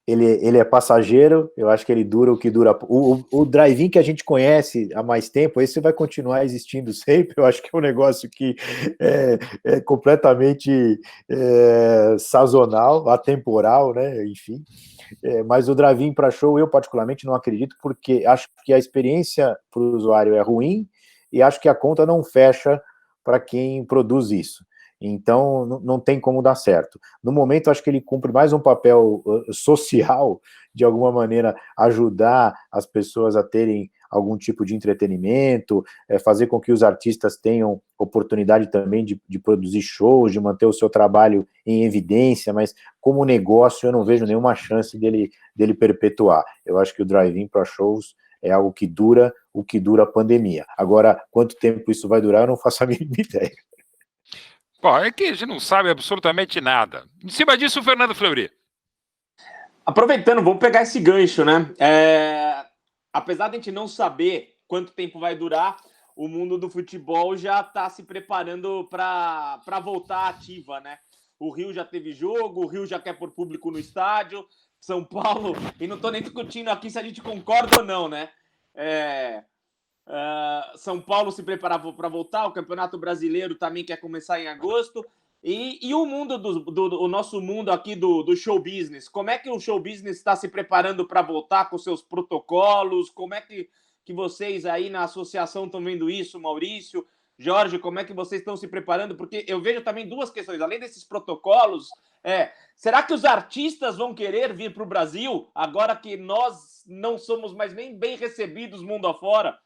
ele é passageiro, eu acho que ele dura o que dura. O drive-in que a gente conhece há mais tempo, esse vai continuar existindo sempre, eu acho que é um negócio que é completamente sazonal, atemporal, né, enfim. Mas o drive-in para show, eu particularmente não acredito, porque acho que a experiência para o usuário é ruim, e acho que a conta não fecha para quem produz isso. Então, não tem como dar certo. No momento, acho que ele cumpre mais um papel social, de alguma maneira, ajudar as pessoas a terem algum tipo de entretenimento, fazer com que os artistas tenham oportunidade também de produzir shows, de manter o seu trabalho em evidência, mas como negócio eu não vejo nenhuma chance dele perpetuar. Eu acho que o drive-in para shows é algo que dura o que dura a pandemia. Agora, quanto tempo isso vai durar, eu não faço a mínima ideia. Bom, é que a gente não sabe absolutamente nada. Em cima disso, o Fernando Fleury. Aproveitando, vamos pegar esse gancho, né? Apesar de a gente não saber quanto tempo vai durar, o mundo do futebol já está se preparando para voltar ativa, né? O Rio já teve jogo, o Rio já quer pôr público no estádio, São Paulo, e não estou nem discutindo aqui se a gente concorda ou não, né? São Paulo se preparava para voltar, o Campeonato Brasileiro também quer começar em agosto. E o mundo o nosso mundo aqui do show business, como é que o show business está se preparando para voltar com seus protocolos? Como é que vocês aí na associação estão vendo isso, Maurício, Jorge, como é que vocês estão se preparando? Porque eu vejo também duas questões, além desses protocolos, será que os artistas vão querer vir para o Brasil, agora que nós não somos mais nem bem recebidos mundo afora?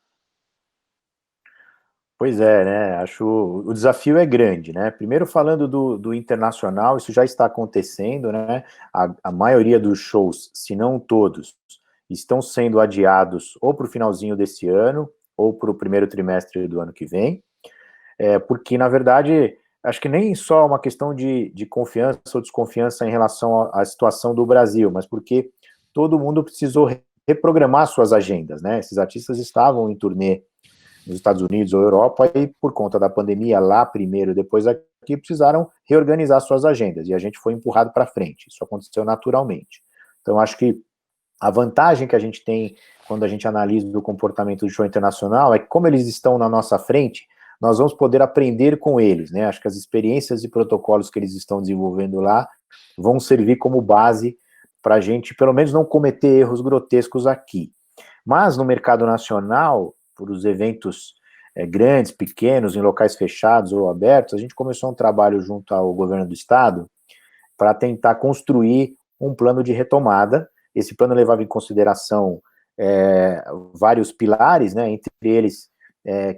Pois é, né? Acho o desafio é grande, né? Primeiro falando do internacional, isso já está acontecendo, né? A maioria dos shows, se não todos, estão sendo adiados ou para o finalzinho desse ano ou para o primeiro trimestre do ano que vem, porque na verdade acho que nem só uma questão de confiança ou desconfiança em relação à situação do Brasil, mas porque todo mundo precisou reprogramar suas agendas, né? Esses artistas estavam em turnê nos Estados Unidos ou Europa, e por conta da pandemia lá primeiro, depois aqui, precisaram reorganizar suas agendas, e a gente foi empurrado para frente. Isso aconteceu naturalmente. Então, acho que a vantagem que a gente tem quando a gente analisa o comportamento do show internacional é que, como eles estão na nossa frente, nós vamos poder aprender com eles, né? Acho que as experiências e protocolos que eles estão desenvolvendo lá vão servir como base para a gente, pelo menos, não cometer erros grotescos aqui. Mas no mercado nacional, por os eventos grandes, pequenos, em locais fechados ou abertos, a gente começou um trabalho junto ao governo do estado para tentar construir um plano de retomada. Esse plano levava em consideração vários pilares, né, entre eles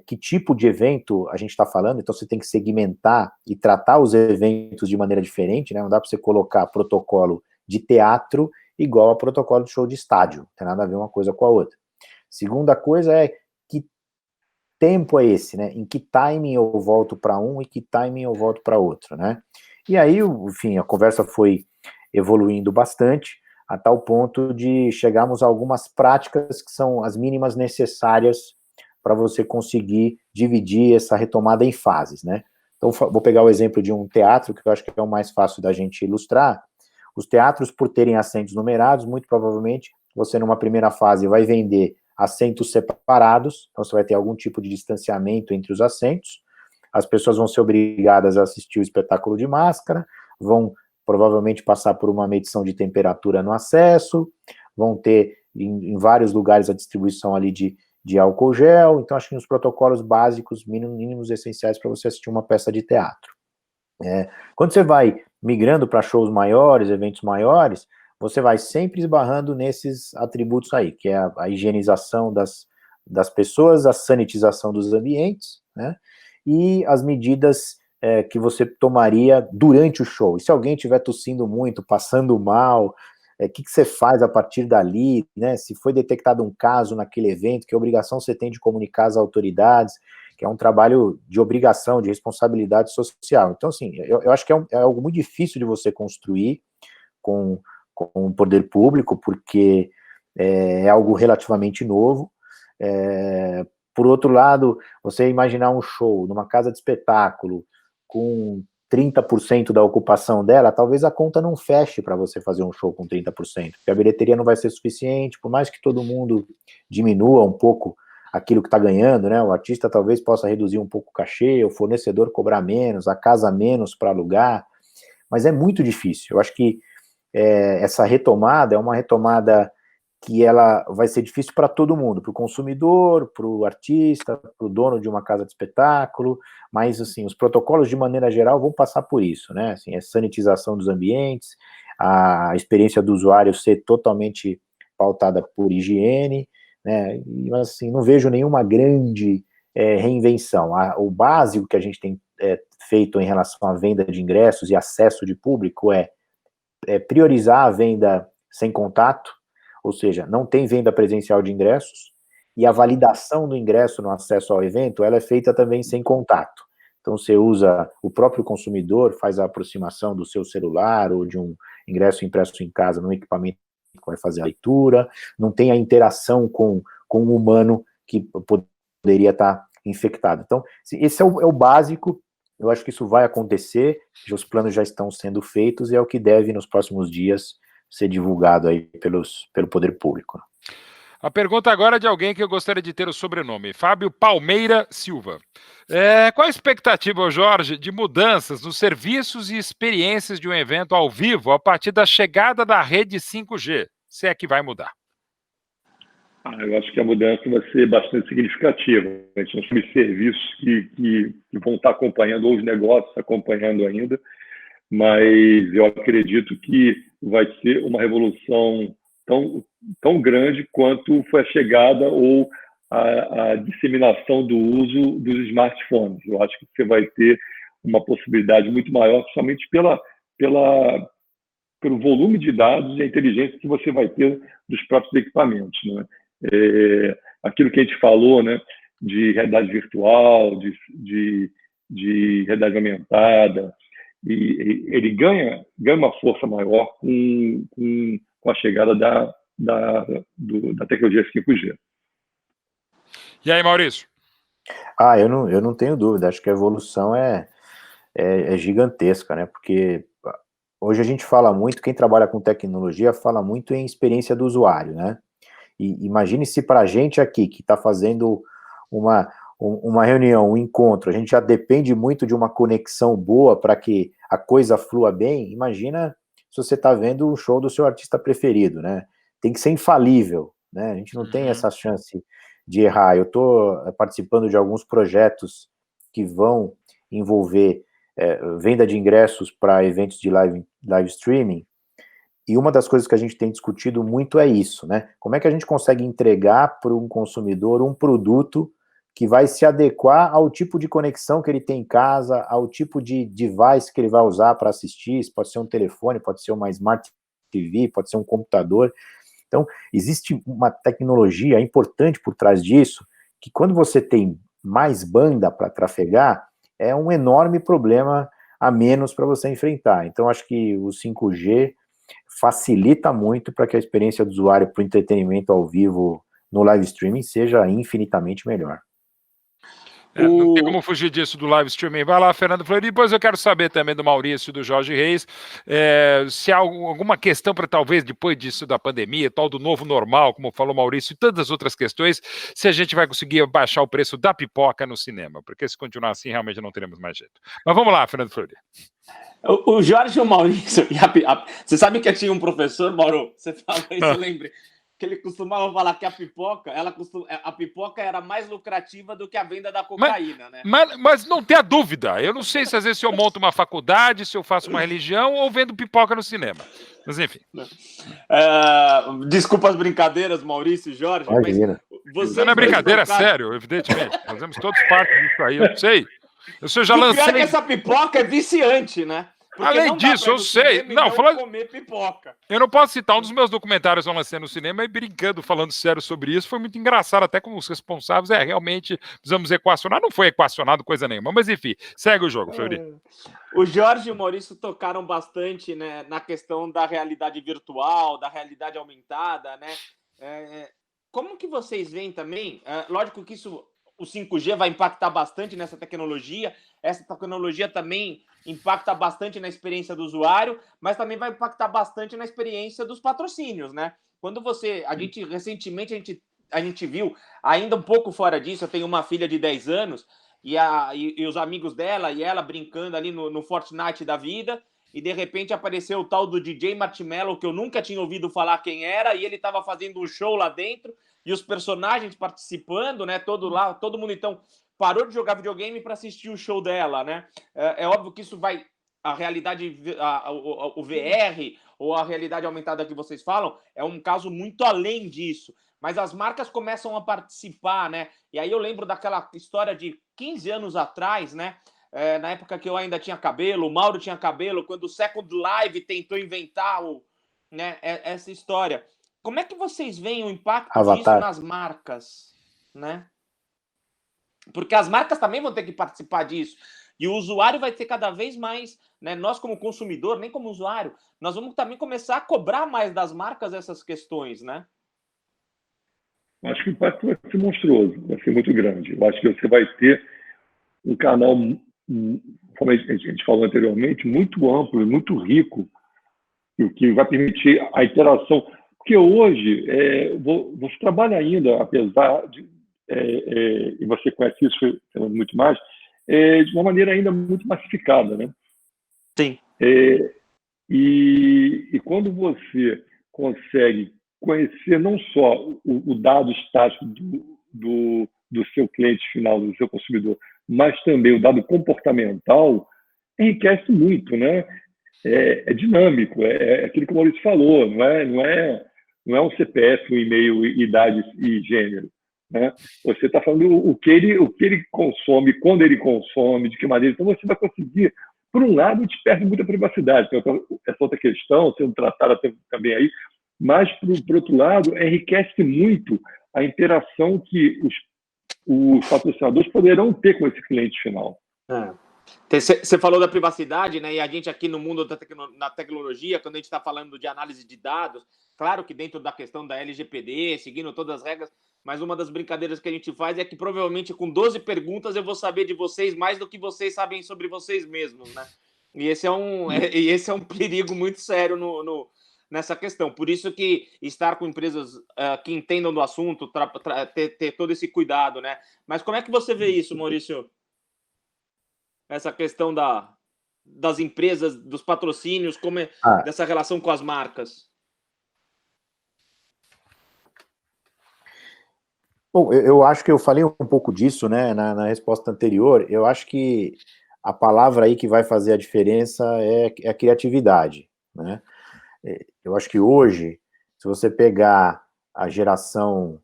que tipo de evento a gente está falando. Então você tem que segmentar e tratar os eventos de maneira diferente, né? Não dá para você colocar protocolo de teatro igual a protocolo de show de estádio, não tem nada a ver uma coisa com a outra. Segunda coisa é que tempo é esse, né? Em que timing eu volto para um e que timing eu volto para outro, né? E aí, enfim, a conversa foi evoluindo bastante, a tal ponto de chegarmos a algumas práticas que são as mínimas necessárias para você conseguir dividir essa retomada em fases, né? Então, vou pegar o exemplo de um teatro, que eu acho que é o mais fácil da gente ilustrar. Os teatros, por terem assentos numerados, muito provavelmente, você numa primeira fase vai vender assentos separados, então você vai ter algum tipo de distanciamento entre os assentos, as pessoas vão ser obrigadas a assistir o espetáculo de máscara, vão provavelmente passar por uma medição de temperatura no acesso, vão ter em vários lugares a distribuição ali de álcool gel. Então acho que os protocolos básicos, mínimos essenciais para você assistir uma peça de teatro. Quando você vai migrando para shows maiores, eventos maiores, você vai sempre esbarrando nesses atributos aí, que é a higienização das pessoas, a sanitização dos ambientes, né, e as medidas que você tomaria durante o show. E se alguém estiver tossindo muito, passando mal, o que você faz a partir dali, né? Se foi detectado um caso naquele evento, que obrigação você tem de comunicar às autoridades, que é um trabalho de obrigação, de responsabilidade social. Então, assim, eu acho que é algo muito difícil de você construir com o poder público, porque é algo relativamente novo. Por outro lado, você imaginar um show numa casa de espetáculo com 30% da ocupação dela, talvez a conta não feche para você fazer um show com 30%, porque a bilheteria não vai ser suficiente, por mais que todo mundo diminua um pouco aquilo que está ganhando, né? O artista talvez possa reduzir um pouco o cachê, o fornecedor cobrar menos, a casa menos para alugar, mas é muito difícil. Eu acho que essa retomada é uma retomada que ela vai ser difícil para todo mundo, para o consumidor, para o artista, para o dono de uma casa de espetáculo, mas, assim, os protocolos, de maneira geral, vão passar por isso, né? Assim, a sanitização dos ambientes, a experiência do usuário ser totalmente pautada por higiene, né? Mas, assim, não vejo nenhuma grande reinvenção. O básico que a gente tem feito em relação à venda de ingressos e acesso de público é priorizar a venda sem contato, ou seja, não tem venda presencial de ingressos, e a validação do ingresso no acesso ao evento, ela é feita também sem contato. Então você usa, o próprio consumidor faz a aproximação do seu celular ou de um ingresso impresso em casa num equipamento que vai fazer a leitura, não tem a interação com o humano que poderia estar infectado. Então, esse é o básico. Eu acho que isso vai acontecer, os planos já estão sendo feitos e é o que deve, nos próximos dias, ser divulgado aí pelo poder público. A pergunta agora é de alguém que eu gostaria de ter o sobrenome, Fábio Palmeira Silva. Qual a expectativa, Jorge, de mudanças nos serviços e experiências de um evento ao vivo a partir da chegada da rede 5G, se é que vai mudar? Eu acho que a mudança vai ser bastante significativa. A gente não tem serviços que vão estar acompanhando, ou os negócios acompanhando ainda, mas eu acredito que vai ser uma revolução tão grande quanto foi a chegada ou a disseminação do uso dos smartphones. Eu acho que você vai ter uma possibilidade muito maior, somente pelo volume de dados e a inteligência que você vai ter dos próprios equipamentos, né? Aquilo que a gente falou, né, de realidade virtual, de de realidade aumentada, e ele ganha uma força maior com a chegada da tecnologia 5G. E aí, Maurício? Eu não tenho dúvida, acho que a evolução é gigantesca, né? Porque hoje a gente fala muito, quem trabalha com tecnologia fala muito em experiência do usuário, né? E imagine se para a gente aqui, que está fazendo uma reunião, um encontro, a gente já depende muito de uma conexão boa para que a coisa flua bem. Imagina se você está vendo o show do seu artista preferido, né? Tem que ser infalível, né? A gente não tem essa chance de errar. Eu estou participando de alguns projetos que vão envolver venda de ingressos para eventos de live streaming, e uma das coisas que a gente tem discutido muito é isso, né? Como é que a gente consegue entregar para um consumidor um produto que vai se adequar ao tipo de conexão que ele tem em casa, ao tipo de device que ele vai usar para assistir. Isso pode ser um telefone, pode ser uma Smart TV, pode ser um computador. Então, existe uma tecnologia importante por trás disso, que quando você tem mais banda para trafegar, é um enorme problema a menos para você enfrentar. Então, acho que o 5G facilita muito para que a experiência do usuário para o entretenimento ao vivo no live streaming seja infinitamente melhor. Não tem como fugir disso do live streaming. Vai lá, Fernando Fleury. Depois eu quero saber também do Maurício e do Jorge Reis, se há alguma questão para talvez depois disso da pandemia, tal do novo normal, como falou Maurício, e tantas outras questões, se a gente vai conseguir baixar o preço da pipoca no cinema, porque se continuar assim, realmente não teremos mais jeito. Mas vamos lá, Fernando Fleury. O Jorge e o Maurício, você sabe que eu tinha um professor, Mauro, você fala isso, eu lembrei, que ele costumava falar que a pipoca era mais lucrativa do que a venda da cocaína, né? Mas não tenha dúvida, eu não sei se às vezes eu monto uma faculdade, se eu faço uma religião ou vendo pipoca no cinema, mas enfim. Desculpa as brincadeiras, Maurício e Jorge, Imagina. Mas não é brincadeira, é sério, evidentemente, fazemos todos parte disso aí, eu não sei. Eu já lancei... pior é que essa pipoca é viciante, né? Porque além disso, eu sei. Não, comer pipoca. Eu não posso citar um dos meus documentários que eu lancei no cinema e brincando, falando sério sobre isso. Foi muito engraçado, até com os responsáveis. Realmente precisamos equacionar. Não foi equacionado coisa nenhuma, mas enfim, segue o jogo, Fleury. O Jorge e o Maurício tocaram bastante, né, na questão da realidade virtual, da realidade aumentada, né? Como que vocês veem também? Lógico que o 5G vai impactar bastante nessa tecnologia. Essa tecnologia também impacta bastante na experiência do usuário, mas também vai impactar bastante na experiência dos patrocínios, né? Quando recentemente a gente viu, ainda um pouco fora disso, eu tenho uma filha de 10 anos e os amigos dela e ela brincando ali no Fortnite da vida, e de repente apareceu o tal do DJ Marshmello, que eu nunca tinha ouvido falar quem era, e ele estava fazendo um show lá dentro, e os personagens participando, né? Todo mundo então parou de jogar videogame para assistir o show dela, né? É óbvio que isso vai... A realidade, o VR ou a realidade aumentada que vocês falam é um caso muito além disso. Mas as marcas começam a participar, né? E aí eu lembro daquela história de 15 anos atrás, né? Na época que eu ainda tinha cabelo, o Mauro tinha cabelo, quando o Second Life tentou inventar essa história. Como é que vocês veem o impacto disso nas marcas, né? Porque as marcas também vão ter que participar disso. E o usuário vai ter cada vez mais, né? Nós como consumidor, nem como usuário, nós vamos também começar a cobrar mais das marcas essas questões, né? Acho que o impacto vai ser monstruoso, vai ser muito grande. Eu acho que você vai ter um canal, como a gente falou anteriormente, muito amplo e muito rico, o que vai permitir a interação. Porque hoje, você trabalha ainda, apesar de... e você conhece isso muito mais, de uma maneira ainda muito massificada, né? Sim. E quando você consegue conhecer não só o dado estático do seu cliente final, do seu consumidor, mas também o dado comportamental, enriquece muito, né? É dinâmico, é aquilo que o Maurício falou, não é um CPF, um e-mail, idade e gênero, né? Você está falando o que ele consome, quando ele consome, de que maneira. Então você vai conseguir, por um lado, te perde muita privacidade, essa outra questão sendo tratada também aí, mas, por outro lado, enriquece muito a interação que os patrocinadores poderão ter com esse cliente final, Você falou da privacidade, né? E a gente aqui no mundo da tecnologia, quando a gente está falando de análise de dados, claro que dentro da questão da LGPD, seguindo todas as regras, mas uma das brincadeiras que a gente faz é que provavelmente com 12 perguntas eu vou saber de vocês mais do que vocês sabem sobre vocês mesmos, né? E esse é um perigo muito sério nessa questão. Por isso que estar com empresas que entendam do assunto, ter todo esse cuidado, né? Mas como é que você vê isso, Maurício? Essa questão das empresas, dos patrocínios, dessa relação com as marcas? Bom, eu acho que eu falei um pouco disso, né, na resposta anterior. Eu acho que a palavra aí que vai fazer a diferença é a criatividade, né? Eu acho que hoje, se você pegar a geração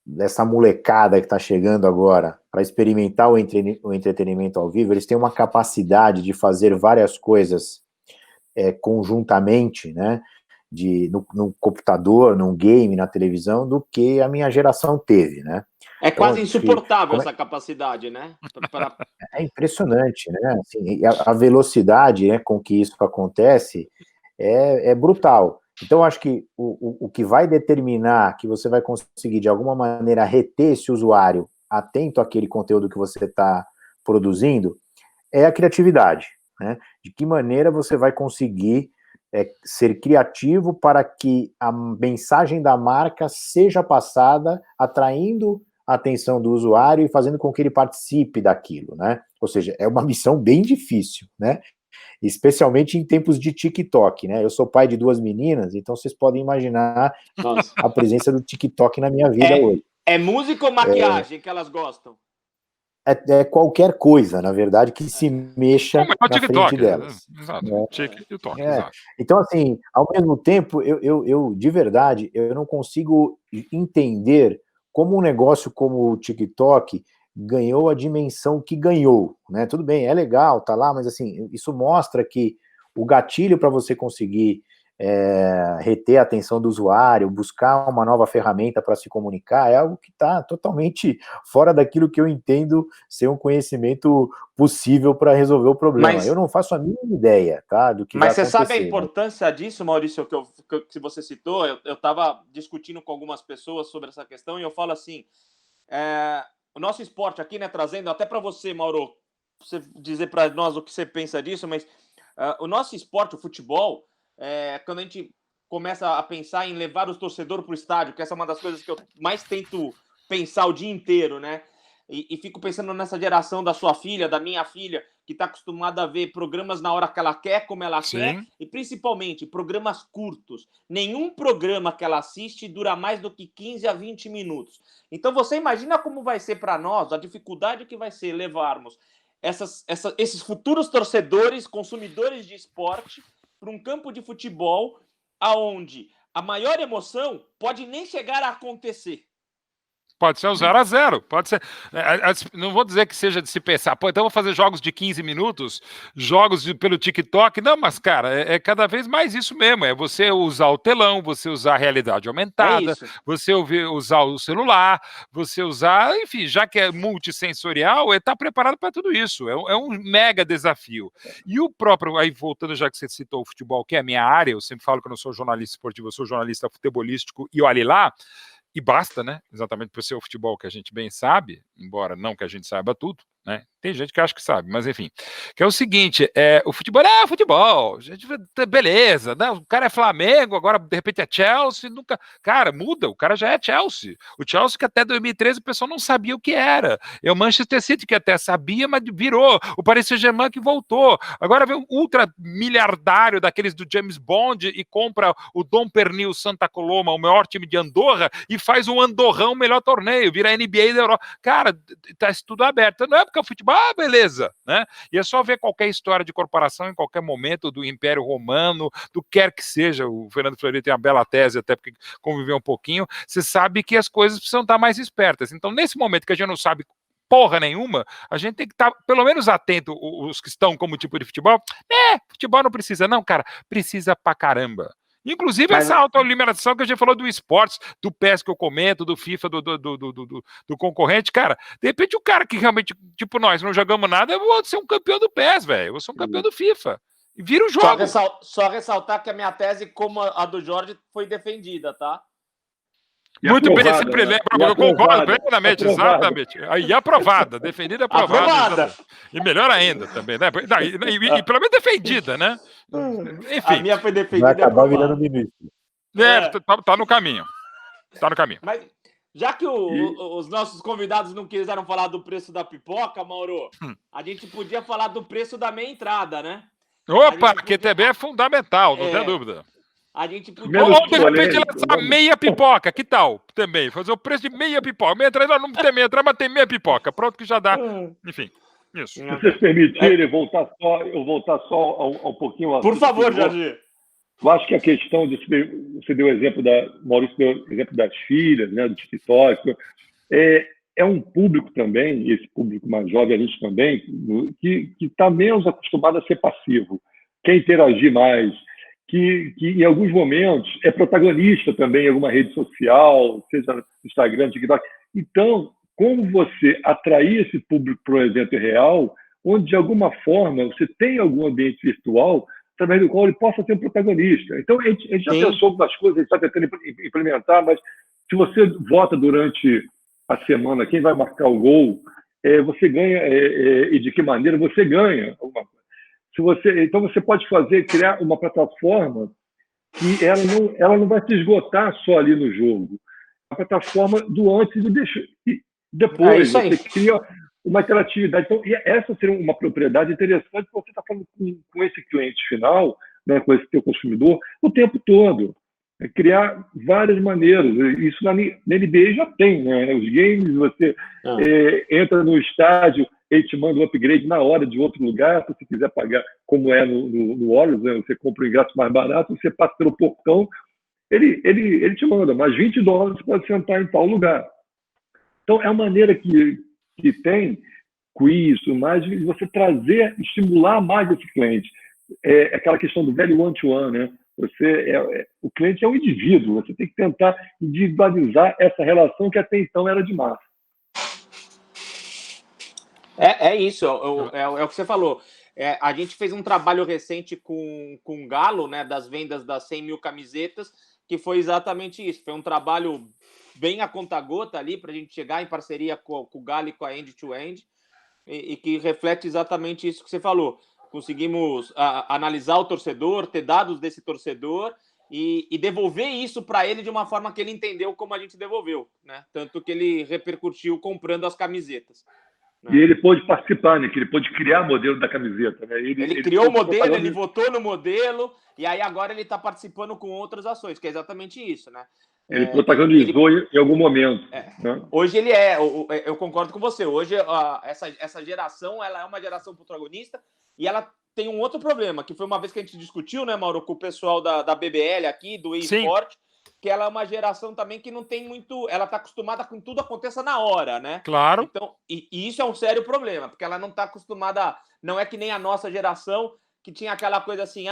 dessa molecada que está chegando agora para experimentar o entretenimento ao vivo, eles têm uma capacidade de fazer várias coisas conjuntamente, né, no computador, num game, na televisão, do que a minha geração teve, né? É quase insuportável essa capacidade, né? É impressionante, né? Assim, a velocidade, né, com que isso acontece é brutal. Então, eu acho que o que vai determinar que você vai conseguir, de alguma maneira, reter esse usuário atento àquele conteúdo que você está produzindo é a criatividade, né? De que maneira você vai conseguir ser criativo para que a mensagem da marca seja passada, atraindo a atenção do usuário e fazendo com que ele participe daquilo, né? Ou seja, é uma missão bem difícil, né? Especialmente em tempos de TikTok, né? Eu sou pai de 2 meninas, então vocês podem imaginar a presença do TikTok na minha vida hoje. É música ou maquiagem que elas gostam? É qualquer coisa, na verdade, que se mexa na TikTok, frente delas. Exato. Né? TikTok, exato. Então, assim, ao mesmo tempo, eu de verdade, eu não consigo entender como um negócio como o TikTok ganhou a dimensão que ganhou, né? Tudo bem, é legal, tá lá, mas assim, isso mostra que o gatilho para você conseguir reter a atenção do usuário, buscar uma nova ferramenta para se comunicar, é algo que está totalmente fora daquilo que eu entendo ser um conhecimento possível para resolver o problema. Eu não faço a mínima ideia, tá, do que vai acontecer. Mas você sabe a importância disso, Maurício, que você citou? Eu estava discutindo com algumas pessoas sobre essa questão e eu falo assim, o nosso esporte aqui, né, trazendo até para você, Mauro, você dizer para nós o que você pensa disso, mas o nosso esporte, o futebol, quando a gente começa a pensar em levar os torcedores para o estádio, que essa é uma das coisas que eu mais tento pensar o dia inteiro, né? E fico pensando nessa geração da sua filha, da minha filha, que está acostumada a ver programas na hora que ela quer, como ela quer, e principalmente programas curtos. Nenhum programa que ela assiste dura mais do que 15 a 20 minutos. Então você imagina como vai ser para nós, a dificuldade que vai ser levarmos esses futuros torcedores, consumidores de esporte, para um campo de futebol aonde a maior emoção pode nem chegar a acontecer. Pode ser o 0-0, pode ser. Não vou dizer que seja de se pensar, então vou fazer jogos de 15 minutos, pelo TikTok. Não, mas, cara, é cada vez mais isso mesmo. É você usar o telão, você usar a realidade aumentada, você usar o celular, você usar, enfim, já que é multissensorial, está preparado para tudo isso. É um mega desafio. E o próprio, aí voltando, já que você citou o futebol, que é a minha área, eu sempre falo que eu não sou jornalista esportivo, eu sou jornalista futebolístico, e olhe lá. E basta, né? Exatamente por ser o futebol que a gente bem sabe, embora não que a gente saiba tudo, né? Tem gente que acha que sabe, mas enfim. Que é o seguinte, o futebol é futebol, gente, beleza, né? O cara é Flamengo, agora de repente é Chelsea, nunca... Cara, muda, o cara já é Chelsea. O Chelsea que até 2013 o pessoal não sabia o que era. É o Manchester City que até sabia, mas virou. O Paris Saint-Germain que voltou. Agora vem um ultra miliardário daqueles do James Bond e compra o Dom Pernil Santa Coloma, o maior time de Andorra, e faz um Andorrão melhor torneio, vira a NBA da Europa. Cara, tá isso tudo aberto. Não é porque o futebol, beleza, né? E é só ver qualquer história de corporação em qualquer momento do Império Romano, do que quer que seja. O Fernando Fleury tem uma bela tese, até porque conviveu um pouquinho. Você sabe que as coisas precisam estar mais espertas. Então, nesse momento que a gente não sabe porra nenhuma, a gente tem que estar pelo menos atento, os que estão como tipo de futebol. Futebol não precisa, não, cara. Precisa pra caramba. Inclusive essa autoalimentação que a gente falou do esportes, do PES que eu comento, do FIFA, do concorrente, cara, de repente o cara que realmente, tipo nós, não jogamos nada, eu vou ser um campeão do PES, velho, eu vou ser um campeão do FIFA. E vira o jogo. Só ressaltar que a minha tese, como a do Jorge, foi defendida, tá? Muito bem, sempre lembra, eu concordo plenamente, exatamente. E aprovada, defendida e aprovada. E melhor ainda também, né? E pelo menos defendida, né? Enfim. A minha foi defendida. Vai acabar virando ministro. Tá no caminho. Tá no caminho. Mas já que os nossos convidados não quiseram falar do preço da pipoca, Mauro, a gente podia falar do preço da meia entrada, né? Opa, que também é fundamental, não tem dúvida. A gente podia... Ou de repente lançar meia pipoca, que tal? Também, fazer o preço de meia pipoca. Meia entrada não tem meia entrada, mas tem meia pipoca. Pronto que já dá. Enfim, isso. Se vocês permitirem, eu voltar só um pouquinho... Por favor, Jorge. Eu acho que a questão de... Você deu o exemplo Maurício deu o exemplo das filhas, né, do TikTok. É um público também, esse público mais jovem, a gente também, que está menos acostumado a ser passivo. Quer interagir mais... Que em alguns momentos é protagonista também em alguma rede social, seja no Instagram, TikTok. Então, como você atrair esse público para um evento real, onde de alguma forma você tem algum ambiente virtual através do qual ele possa ser um protagonista. Então, a gente já pensou algumas coisas, a gente está tentando implementar, mas se você vota durante a semana quem vai marcar o gol, você ganha, e de que maneira você ganha alguma coisa. Então você pode criar uma plataforma que ela não vai se esgotar só ali no jogo. A plataforma do antes e depois. Você cria uma interatividade. Então, essa seria uma propriedade interessante, porque você está falando com esse cliente final, né, com esse teu consumidor, o tempo todo. Criar várias maneiras. Isso na NBA já tem, né? Os games, você entra no estádio, ele te manda um upgrade na hora de outro lugar, se você quiser pagar, como é no Warriors, né? Você compra o ingresso mais barato, você passa pelo portão, ele te manda, mais $20 você pode sentar em tal lugar. Então, é uma maneira que tem, com isso, mais de você estimular mais esse cliente. É aquela questão do velho one-to-one, né? O cliente é um indivíduo, você tem que tentar individualizar essa relação que até então era de massa. É isso, é o que você falou. A gente fez um trabalho recente com o Galo, né, das vendas das 100 mil camisetas, que foi exatamente isso. Foi um trabalho bem a conta-gota ali para a gente chegar em parceria com o Galo e com a End-to-End, e que reflete exatamente isso que você falou. Conseguimos analisar o torcedor, ter dados desse torcedor e devolver isso para ele de uma forma que ele entendeu como a gente devolveu, né? Tanto que ele repercutiu comprando as camisetas. E ele pôde participar, né? Que ele pôde criar o modelo da camiseta. Né? Ele criou o modelo, ele votou no modelo, e aí agora ele está participando com outras ações, que é exatamente isso, né? Ele protagonizou em algum momento. Né? Hoje eu concordo com você, hoje essa geração ela é uma geração protagonista, e ela tem um outro problema, que foi uma vez que a gente discutiu, né, Mauro, com o pessoal da BBL aqui, do eSport, que ela é uma geração também que não tem muito... Ela está acostumada com tudo aconteça na hora, né? Claro. Então, e isso é um sério problema, porque ela não está acostumada... Não é que nem a nossa geração, que tinha aquela coisa assim,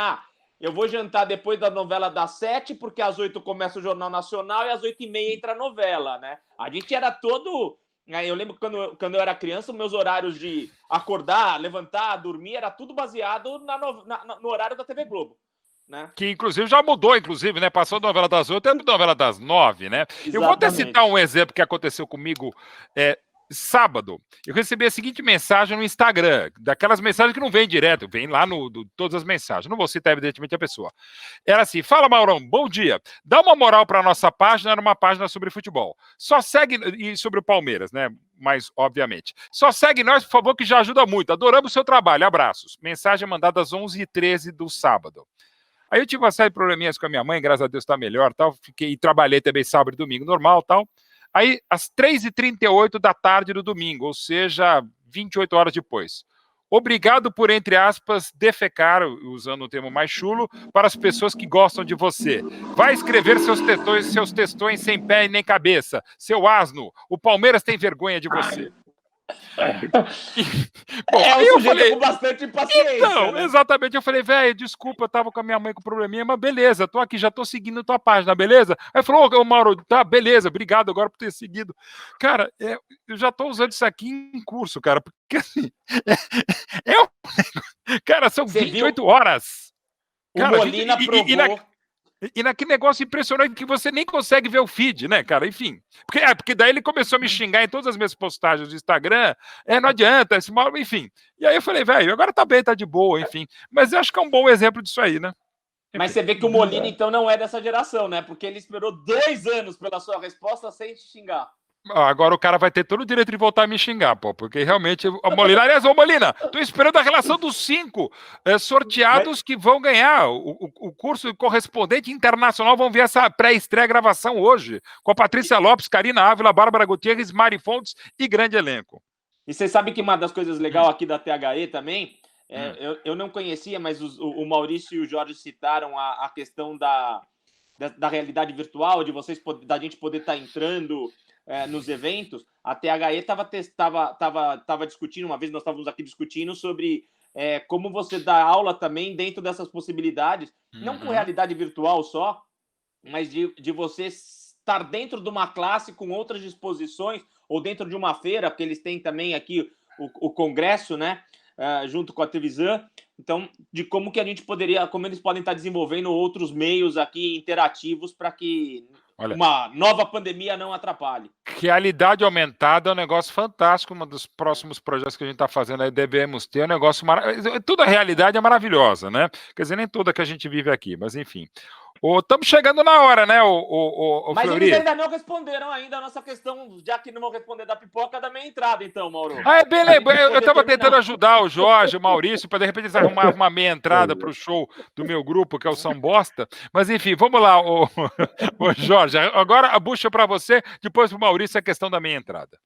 eu vou jantar depois da novela das 7, porque às 8 começa o Jornal Nacional e às 8h30 entra a novela, né? A gente era todo... Eu lembro que quando eu era criança, meus horários de acordar, levantar, dormir, era tudo baseado no horário da TV Globo. Né? Que inclusive já mudou, né? Passou da novela das 8 até a novela das 9, né? Exatamente. Eu vou até citar um exemplo que aconteceu comigo sábado. Eu recebi a seguinte mensagem no Instagram, daquelas mensagens que não vêm direto, vem lá todas as mensagens. Não vou citar, evidentemente, a pessoa. Era assim: fala, Maurão, bom dia. Dá uma moral para a nossa página, era uma página sobre futebol. Só segue, e sobre o Palmeiras, né? Mas, obviamente. Só segue nós, por favor, que já ajuda muito. Adoramos o seu trabalho. Abraços. Mensagem mandada às 11h13 do sábado. Aí eu tive uma série de probleminhas com a minha mãe, graças a Deus está melhor, tal. Trabalhei também sábado e domingo normal, tal. Aí, às 3h38 da tarde do domingo, ou seja, 28 horas depois. Obrigado por, entre aspas, defecar, usando um termo mais chulo, para as pessoas que gostam de você. Vai escrever seus textões sem pé e nem cabeça. Seu asno, o Palmeiras tem vergonha de você. Bom, É um aí eu sujeito falei, com bastante paciência. então, né? exatamente, eu falei, velho, desculpa, eu tava com a minha mãe com probleminha, mas beleza, tô aqui, já tô seguindo tua página, beleza? Aí falou, ô Mauro, tá, beleza, obrigado agora por ter seguido. Cara, eu já tô usando isso aqui em curso, cara, porque assim, cara, são Você viu? 28 horas. O Cara, Molina provou. E naquele negócio impressionante que você nem consegue ver o feed, né, cara? Enfim. Porque daí ele começou a me xingar em todas as minhas postagens do Instagram. Não adianta, enfim. E aí eu falei, velho, agora tá bem, tá de boa, enfim. Mas eu acho que é um bom exemplo disso aí, né? Mas você vê que o Molina, então, não é dessa geração, né? Porque ele esperou 2 anos pela sua resposta sem te xingar. Agora o cara vai ter todo o direito de voltar a me xingar, pô, porque realmente o Molina, aliás, ô Molina, tô esperando a relação dos 5 sorteados que vão ganhar o curso correspondente internacional, vão ver essa pré-estreia gravação hoje, com a Patrícia Lopes, Karina Ávila, Bárbara Gutierrez, Mari Fontes e grande elenco. E você sabe que uma das coisas legais aqui da THE também, eu não conhecia, mas o Maurício e o Jorge citaram a questão da realidade virtual, da gente poder estar entrando nos eventos. A THE estava discutindo, uma vez nós estávamos aqui discutindo sobre como você dá aula também dentro dessas possibilidades, não com realidade virtual só, mas de você estar dentro de uma classe com outras disposições, ou dentro de uma feira, porque eles têm também aqui o congresso, né, junto com a Trevisan. Então, de como que a gente poderia, como eles podem estar desenvolvendo outros meios aqui interativos para que uma nova pandemia não atrapalhe. Realidade aumentada é um negócio fantástico, um dos próximos projetos que a gente está fazendo aí devemos ter, um negócio maravilhoso. Toda a realidade é maravilhosa, né? Quer dizer, nem toda que a gente vive aqui, mas enfim. Estamos chegando na hora, né, Mas Fleury? eles ainda não responderam ainda a nossa questão, já que não vão responder da pipoca, da meia entrada, então, Mauro. Bem lembrado. Eu estava tentando ajudar o Jorge, o Maurício, para de repente eles arrumar uma meia entrada para o show do meu grupo, que é o São Bosta. Mas enfim, vamos lá, o Jorge. Agora a bucha para você, depois para o Maurício a questão da meia entrada.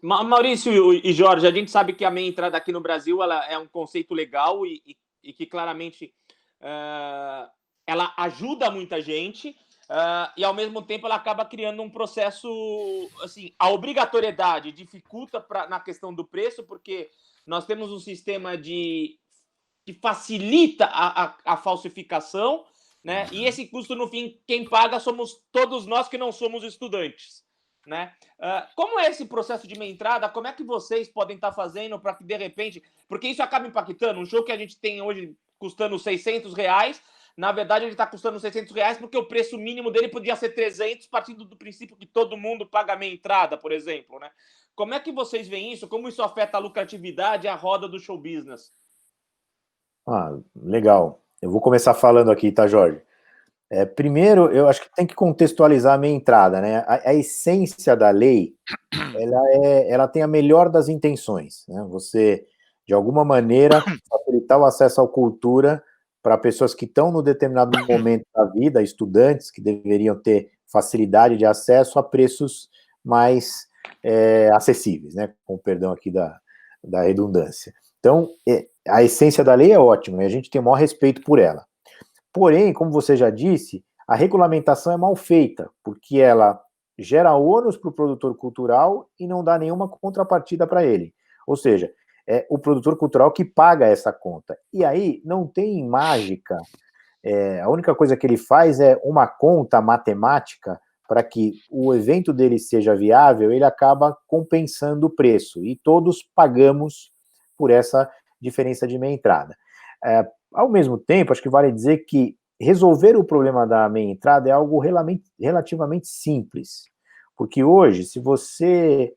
Maurício e Jorge, a gente sabe que a meia entrada aqui no Brasil ela é um conceito legal e que claramente ela ajuda muita gente e ao mesmo tempo ela acaba criando um processo, assim, a obrigatoriedade dificulta na questão do preço, porque nós temos um sistema que facilita a falsificação, né? E esse custo, no fim, quem paga somos todos nós que não somos estudantes, né? Como é esse processo de meia entrada? Como é que vocês podem estar fazendo para que, de repente... Porque isso acaba impactando. Um show que a gente tem hoje custando R$600, na verdade ele está custando R$600 porque o preço mínimo dele podia ser 300, partindo do princípio que todo mundo paga meia entrada, por exemplo, né? Como é que vocês veem isso? Como isso afeta a lucratividade e a roda do show business? Legal. Eu vou começar falando aqui, tá, Jorge? Primeiro, eu acho que tem que contextualizar a minha entrada, né? A essência da lei, ela tem a melhor das intenções, né? Você, de alguma maneira, facilitar o acesso à cultura para pessoas que estão no determinado momento da vida, estudantes que deveriam ter facilidade de acesso a preços mais acessíveis, né? Com perdão aqui da redundância. Então, a essência da lei é ótima, e a gente tem o maior respeito por ela. Porém, como você já disse, a regulamentação é mal feita, porque ela gera ônus para o produtor cultural e não dá nenhuma contrapartida para ele. Ou seja, é o produtor cultural que paga essa conta. E aí não tem mágica, a única coisa que ele faz é uma conta matemática para que o evento dele seja viável, ele acaba compensando o preço, e todos pagamos por essa diferença de meia entrada. Ao mesmo tempo, acho que vale dizer que resolver o problema da meia entrada é algo relativamente simples, porque hoje, se você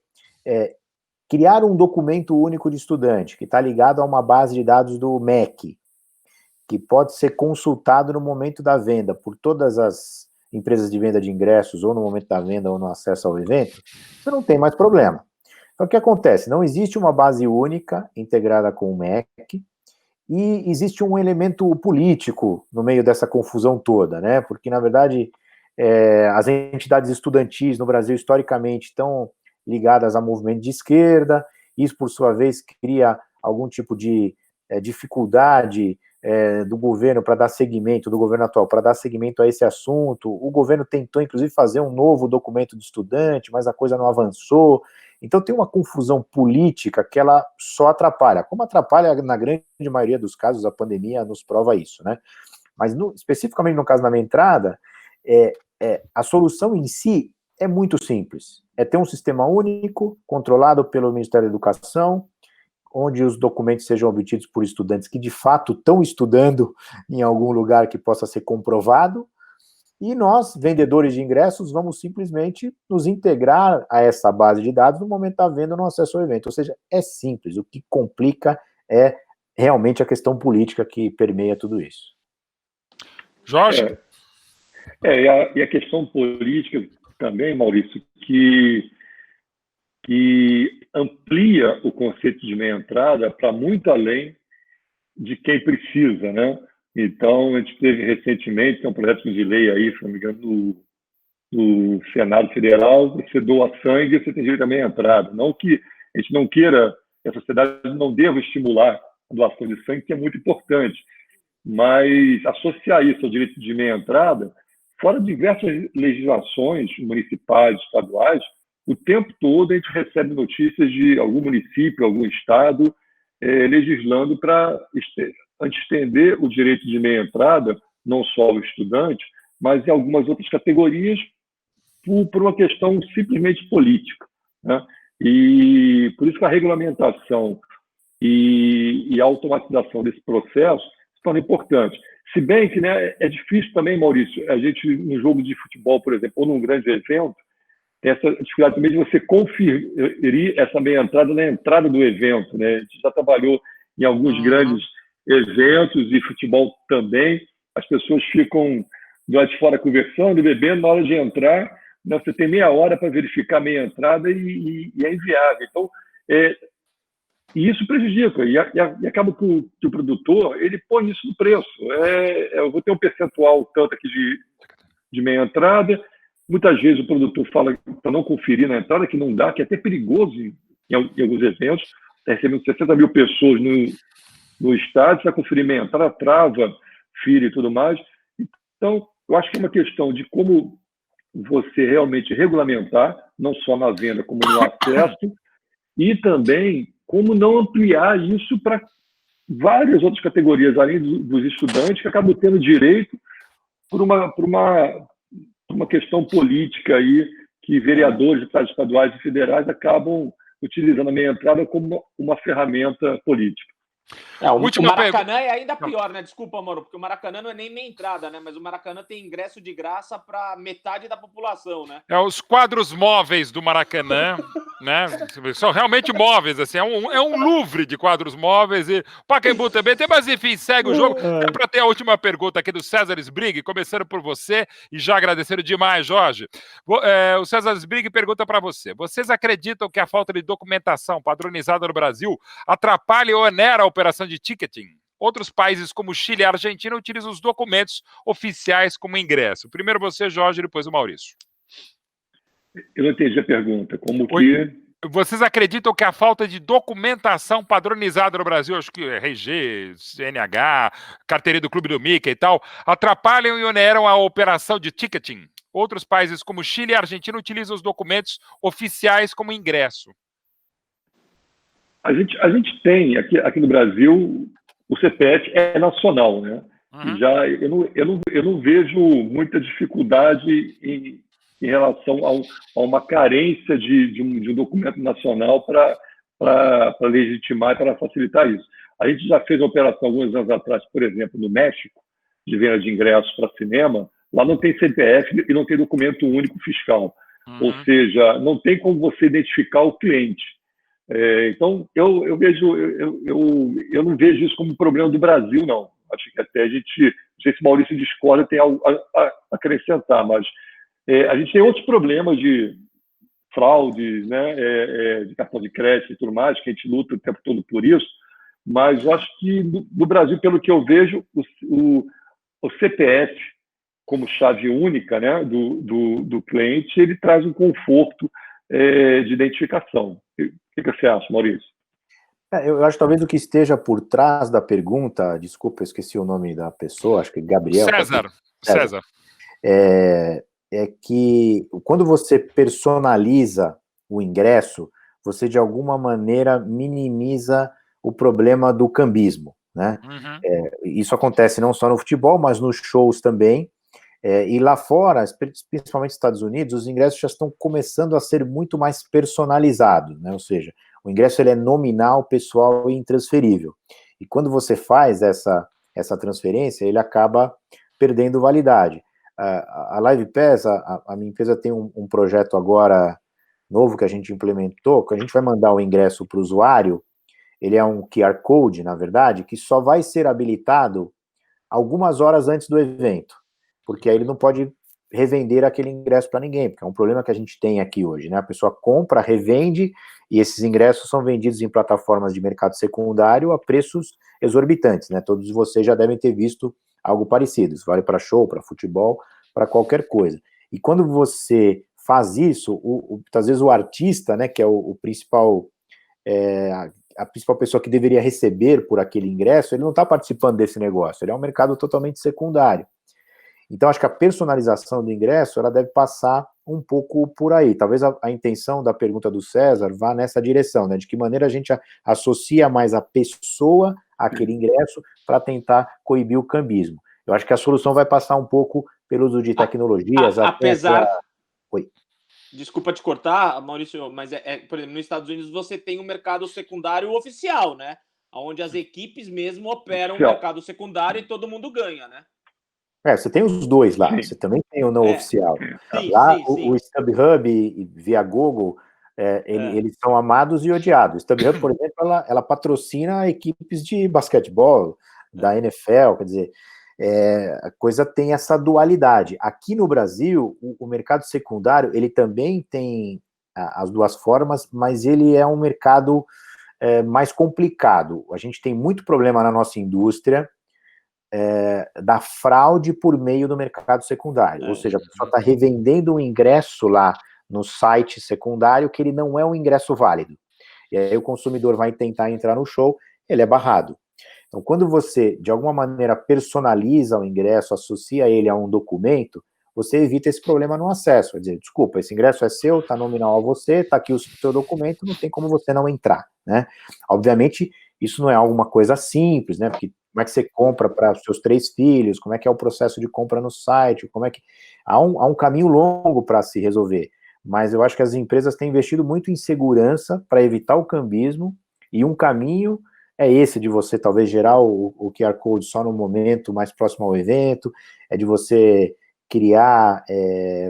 criar um documento único de estudante, que está ligado a uma base de dados do MEC, que pode ser consultado no momento da venda por todas as empresas de venda de ingressos, ou no momento da venda, ou no acesso ao evento, você não tem mais problema. Então, o que acontece? Não existe uma base única integrada com o MEC, e existe um elemento político no meio dessa confusão toda, né? Porque, na verdade, as entidades estudantis no Brasil, historicamente, estão ligadas a movimento de esquerda, isso, por sua vez, cria algum tipo de dificuldade do governo para dar seguimento, do governo atual, para dar seguimento a esse assunto. O governo tentou, inclusive, fazer um novo documento de estudante, mas a coisa não avançou. Então tem uma confusão política que ela só atrapalha, como atrapalha na grande maioria dos casos, a pandemia nos prova isso, né? Mas especificamente no caso da minha entrada, a solução em si é muito simples, é ter um sistema único, controlado pelo Ministério da Educação, onde os documentos sejam obtidos por estudantes que de fato estão estudando em algum lugar que possa ser comprovado, e nós, vendedores de ingressos, vamos simplesmente nos integrar a essa base de dados no momento da venda no acesso ao evento. Ou seja, é simples, o que complica é realmente a questão política que permeia tudo isso. Jorge? E a questão política também, Maurício, que amplia o conceito de meia entrada para muito além de quem precisa, né? Então, a gente teve recentemente um projeto de lei aí, se não me engano, no Senado Federal, você doa sangue e você tem direito à meia entrada. Não que a gente não queira, que a sociedade não deva estimular a doação de sangue, que é muito importante, mas associar isso ao direito de meia entrada, fora diversas legislações municipais, estaduais, o tempo todo a gente recebe notícias de algum município, algum estado, legislando para estender o direito de meia entrada, não só ao estudante, mas em algumas outras categorias, por uma questão simplesmente política, né? E por isso que a regulamentação e a automatização desse processo se torna importante. Se bem que, né, é difícil também, Maurício, a gente, no jogo de futebol, por exemplo, ou num grande evento, tem essa dificuldade também de você conferir essa meia entrada na entrada do evento, né? A gente já trabalhou em alguns grandes eventos e futebol também, as pessoas ficam do lado de fora conversando, bebendo, na hora de entrar, né, você tem meia hora para verificar a meia entrada e é inviável. Então, e isso prejudica, e acaba que o produtor, ele põe isso no preço. Eu vou ter um percentual tanto aqui de meia entrada, muitas vezes o produtor fala para não conferir na entrada, que não dá, que é até perigoso em alguns eventos, está recebendo 60 mil pessoas no estádio, vai conferir meia entrada, trava, filho e tudo mais. Então, eu acho que é uma questão de como você realmente regulamentar, não só na venda, como no acesso, e também como não ampliar isso para várias outras categorias, além dos estudantes, que acabam tendo direito por uma questão política aí, que vereadores estaduais e federais acabam utilizando a meia entrada como uma ferramenta política. O Maracanã é ainda pior, né? Desculpa, Mauro, porque o Maracanã não é nem meia entrada, né? Mas o Maracanã tem ingresso de graça para metade da população, né? Os quadros móveis do Maracanã, né? São realmente móveis, assim, é um Louvre de quadros móveis, e o Pacaembu também tem, mas enfim, segue o jogo. É para ter a última pergunta aqui do César Sbrig, começando por você, e já agradecendo demais, Jorge. O César Sbrig pergunta para você: vocês acreditam que a falta de documentação padronizada no Brasil atrapalha ou onera a operação de ticketing? Outros países como Chile e Argentina utilizam os documentos oficiais como ingresso. Primeiro você, Jorge, depois o Maurício. Eu não entendi a pergunta. Como que... Vocês acreditam que a falta de documentação padronizada no Brasil, acho que RG, CNH, carteirinha do Clube do Mickey e tal, atrapalham e oneram a operação de ticketing? Outros países como Chile e Argentina utilizam os documentos oficiais como ingresso. A gente tem, aqui no Brasil, o CPF é nacional, né? Uhum. Já eu não vejo muita dificuldade em relação a uma carência de um documento nacional para legitimar e para facilitar isso. A gente já fez uma operação alguns anos atrás, por exemplo, no México, de venda de ingressos para cinema. Lá não tem CPF e não tem documento único fiscal. Uhum. Ou seja, não tem como você identificar o cliente. Então, eu não vejo isso como um problema do Brasil, não. Acho que até a gente, não sei se Maurício discorda, tem algo a acrescentar, mas a gente tem outros problemas de fraude, né, de cartão de crédito e tudo mais, que a gente luta o tempo todo por isso, mas eu acho que no Brasil, pelo que eu vejo, o CPF como chave única, né, do cliente, ele traz um conforto de identificação. O que você acha, Maurício? Eu acho que talvez o que esteja por trás da pergunta, desculpa, eu esqueci o nome da pessoa, acho que Gabriel. César. É que quando você personaliza o ingresso, você de alguma maneira minimiza o problema do cambismo, né? Isso acontece não só no futebol, mas nos shows também. E lá fora, principalmente nos Estados Unidos, os ingressos já estão começando a ser muito mais personalizados, né? Ou seja, o ingresso ele é nominal, pessoal e intransferível. E quando você faz essa transferência, ele acaba perdendo validade. A Live Pass, a minha empresa tem um projeto agora novo que a gente implementou, que a gente vai mandar o ingresso para o usuário. Ele é um QR Code, na verdade, que só vai ser habilitado algumas horas antes do evento, porque aí ele não pode revender aquele ingresso para ninguém, porque é um problema que a gente tem aqui hoje, né? A pessoa compra, revende, e esses ingressos são vendidos em plataformas de mercado secundário a preços exorbitantes, né? Todos vocês já devem ter visto algo parecido. Isso vale para show, para futebol, para qualquer coisa. E quando você faz isso, às vezes o artista, né, que é o principal, a principal pessoa que deveria receber por aquele ingresso, ele não está participando desse negócio, ele é um mercado totalmente secundário. Então, acho que a personalização do ingresso, ela deve passar um pouco por aí. Talvez a intenção da pergunta do César vá nessa direção, né? De que maneira a gente associa mais a pessoa àquele ingresso para tentar coibir o cambismo. Eu acho que a solução vai passar um pouco pelo uso de tecnologias. Apesar... Oi. Desculpa te cortar, Maurício, mas por exemplo, nos Estados Unidos você tem um mercado secundário oficial, né? Onde as equipes mesmo operam o mercado secundário e todo mundo ganha, né? Você tem os dois lá, você também tem o não oficial. Lá, o StubHub via Google, eles são amados e odiados. O StubHub, por exemplo, ela patrocina equipes de basquetebol, da NFL, quer dizer, a coisa tem essa dualidade. Aqui no Brasil, o mercado secundário, ele também tem as duas formas, mas ele é um mercado mais complicado. A gente tem muito problema na nossa indústria, da fraude por meio do mercado secundário, ou seja, a pessoa está revendendo um ingresso lá no site secundário que ele não é um ingresso válido, e aí o consumidor vai tentar entrar no show, ele é barrado. Então, quando você, de alguma maneira, personaliza o ingresso, associa ele a um documento, você evita esse problema no acesso, quer dizer, desculpa, esse ingresso é seu, está nominal a você, está aqui o seu documento, não tem como você não entrar, né? Obviamente, isso não é alguma coisa simples, né? Porque como é que você compra para os seus 3 filhos, como é que é o processo de compra no site, como é que... Há um caminho longo para se resolver, mas eu acho que as empresas têm investido muito em segurança para evitar o cambismo, e um caminho é esse de você talvez gerar o QR Code só no momento mais próximo ao evento, é de você criar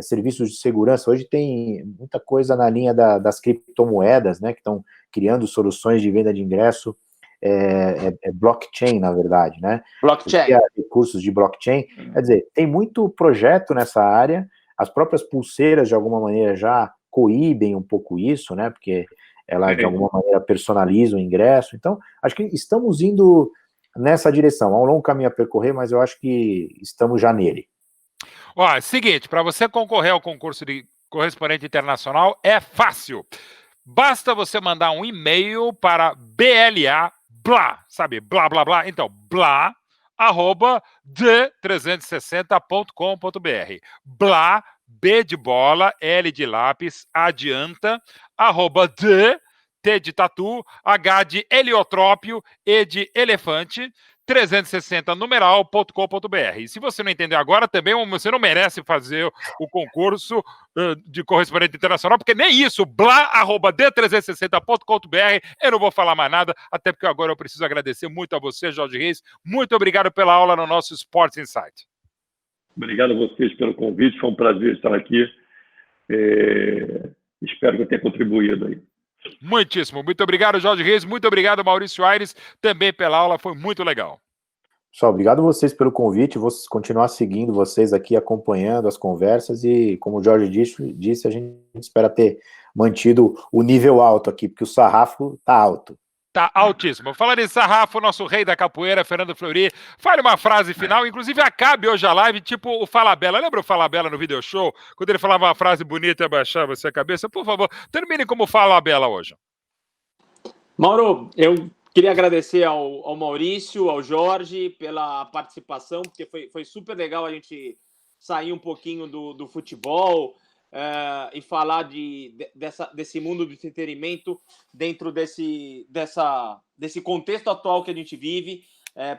serviços de segurança. Hoje tem muita coisa na linha das criptomoedas, né, que estão criando soluções de venda de ingresso, blockchain, na verdade, né? Blockchain. Recursos de blockchain. Quer dizer, tem muito projeto nessa área, as próprias pulseiras, de alguma maneira, já coíbem um pouco isso, né? Porque elas, de alguma maneira, personalizam o ingresso. Então, acho que estamos indo nessa direção. Há um longo caminho a percorrer, mas eu acho que estamos já nele. Ó, seguinte, para você concorrer ao concurso de correspondente internacional, é fácil. Basta você mandar um e-mail para BLA, sabe, blá, blá, blá. Então, blá, @ d360.com.br. Blá, B de bola, L de lápis, adianta, @ T de tatu, H de heliotrópio, E de elefante, 360 numeral.com.br. E se você não entender agora, também você não merece fazer o concurso de correspondente internacional, porque nem isso, @d360.com.br, eu não vou falar mais nada, até porque agora eu preciso agradecer muito a você, Jorge Reis. Muito obrigado pela aula no nosso Sports Insight. Obrigado a vocês pelo convite, foi um prazer estar aqui. Espero que eu tenha contribuído aí. Muitíssimo. Muito obrigado, Jorge Reis. Muito obrigado, Maurício Aires, também pela aula. Foi muito legal. Pessoal, obrigado a vocês pelo convite. Vou continuar seguindo vocês aqui, acompanhando as conversas. E, como o Jorge disse, a gente espera ter mantido o nível alto aqui, porque o sarrafo está alto. Tá altíssimo. Falando em sarrafo, nosso rei da capoeira, Fernando Fleury, fale uma frase final, inclusive acabe hoje a live, tipo o Falabella. Lembra o Falabella no video show? Quando ele falava uma frase bonita e abaixava a cabeça? Por favor, termine como Falabella hoje. Mauro, eu queria agradecer ao Maurício, ao Jorge, pela participação, porque foi super legal a gente sair um pouquinho do futebol, e falar desse mundo do entretenimento dentro desse contexto atual que a gente vive.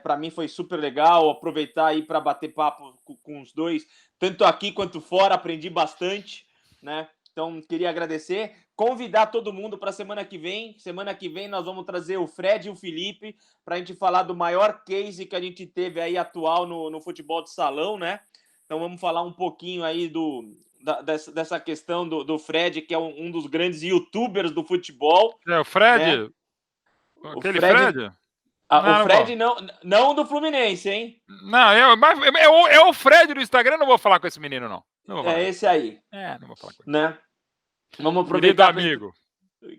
Para mim foi super legal aproveitar aí para bater papo com os dois, tanto aqui quanto fora, aprendi bastante, né? Então, queria agradecer, convidar todo mundo para a semana que vem. Semana que vem nós vamos trazer o Fred e o Felipe para a gente falar do maior case que a gente teve aí atual no futebol de salão, né? Então, vamos falar um pouquinho aí dessa questão do Fred, que é um dos grandes youtubers do futebol. O Fred? Né? Aquele Fred? O Fred não do Fluminense, hein? Não, é o Fred do Instagram, não vou falar com esse menino, não. É esse aí. Não vou falar com ele. Né? Vamos aproveitar. Querido amigo.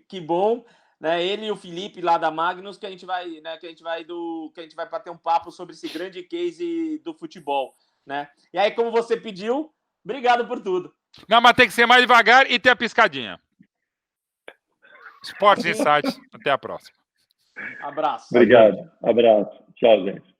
Que bom, né? Ele e o Felipe lá da Magnus, que a gente vai bater um papo sobre esse grande case do futebol, né? E aí, como você pediu, obrigado por tudo. Não, mas tem que ser mais devagar e ter a piscadinha. Esportes Insights, até a próxima. Abraço. Obrigado. Abraço. Tchau, gente.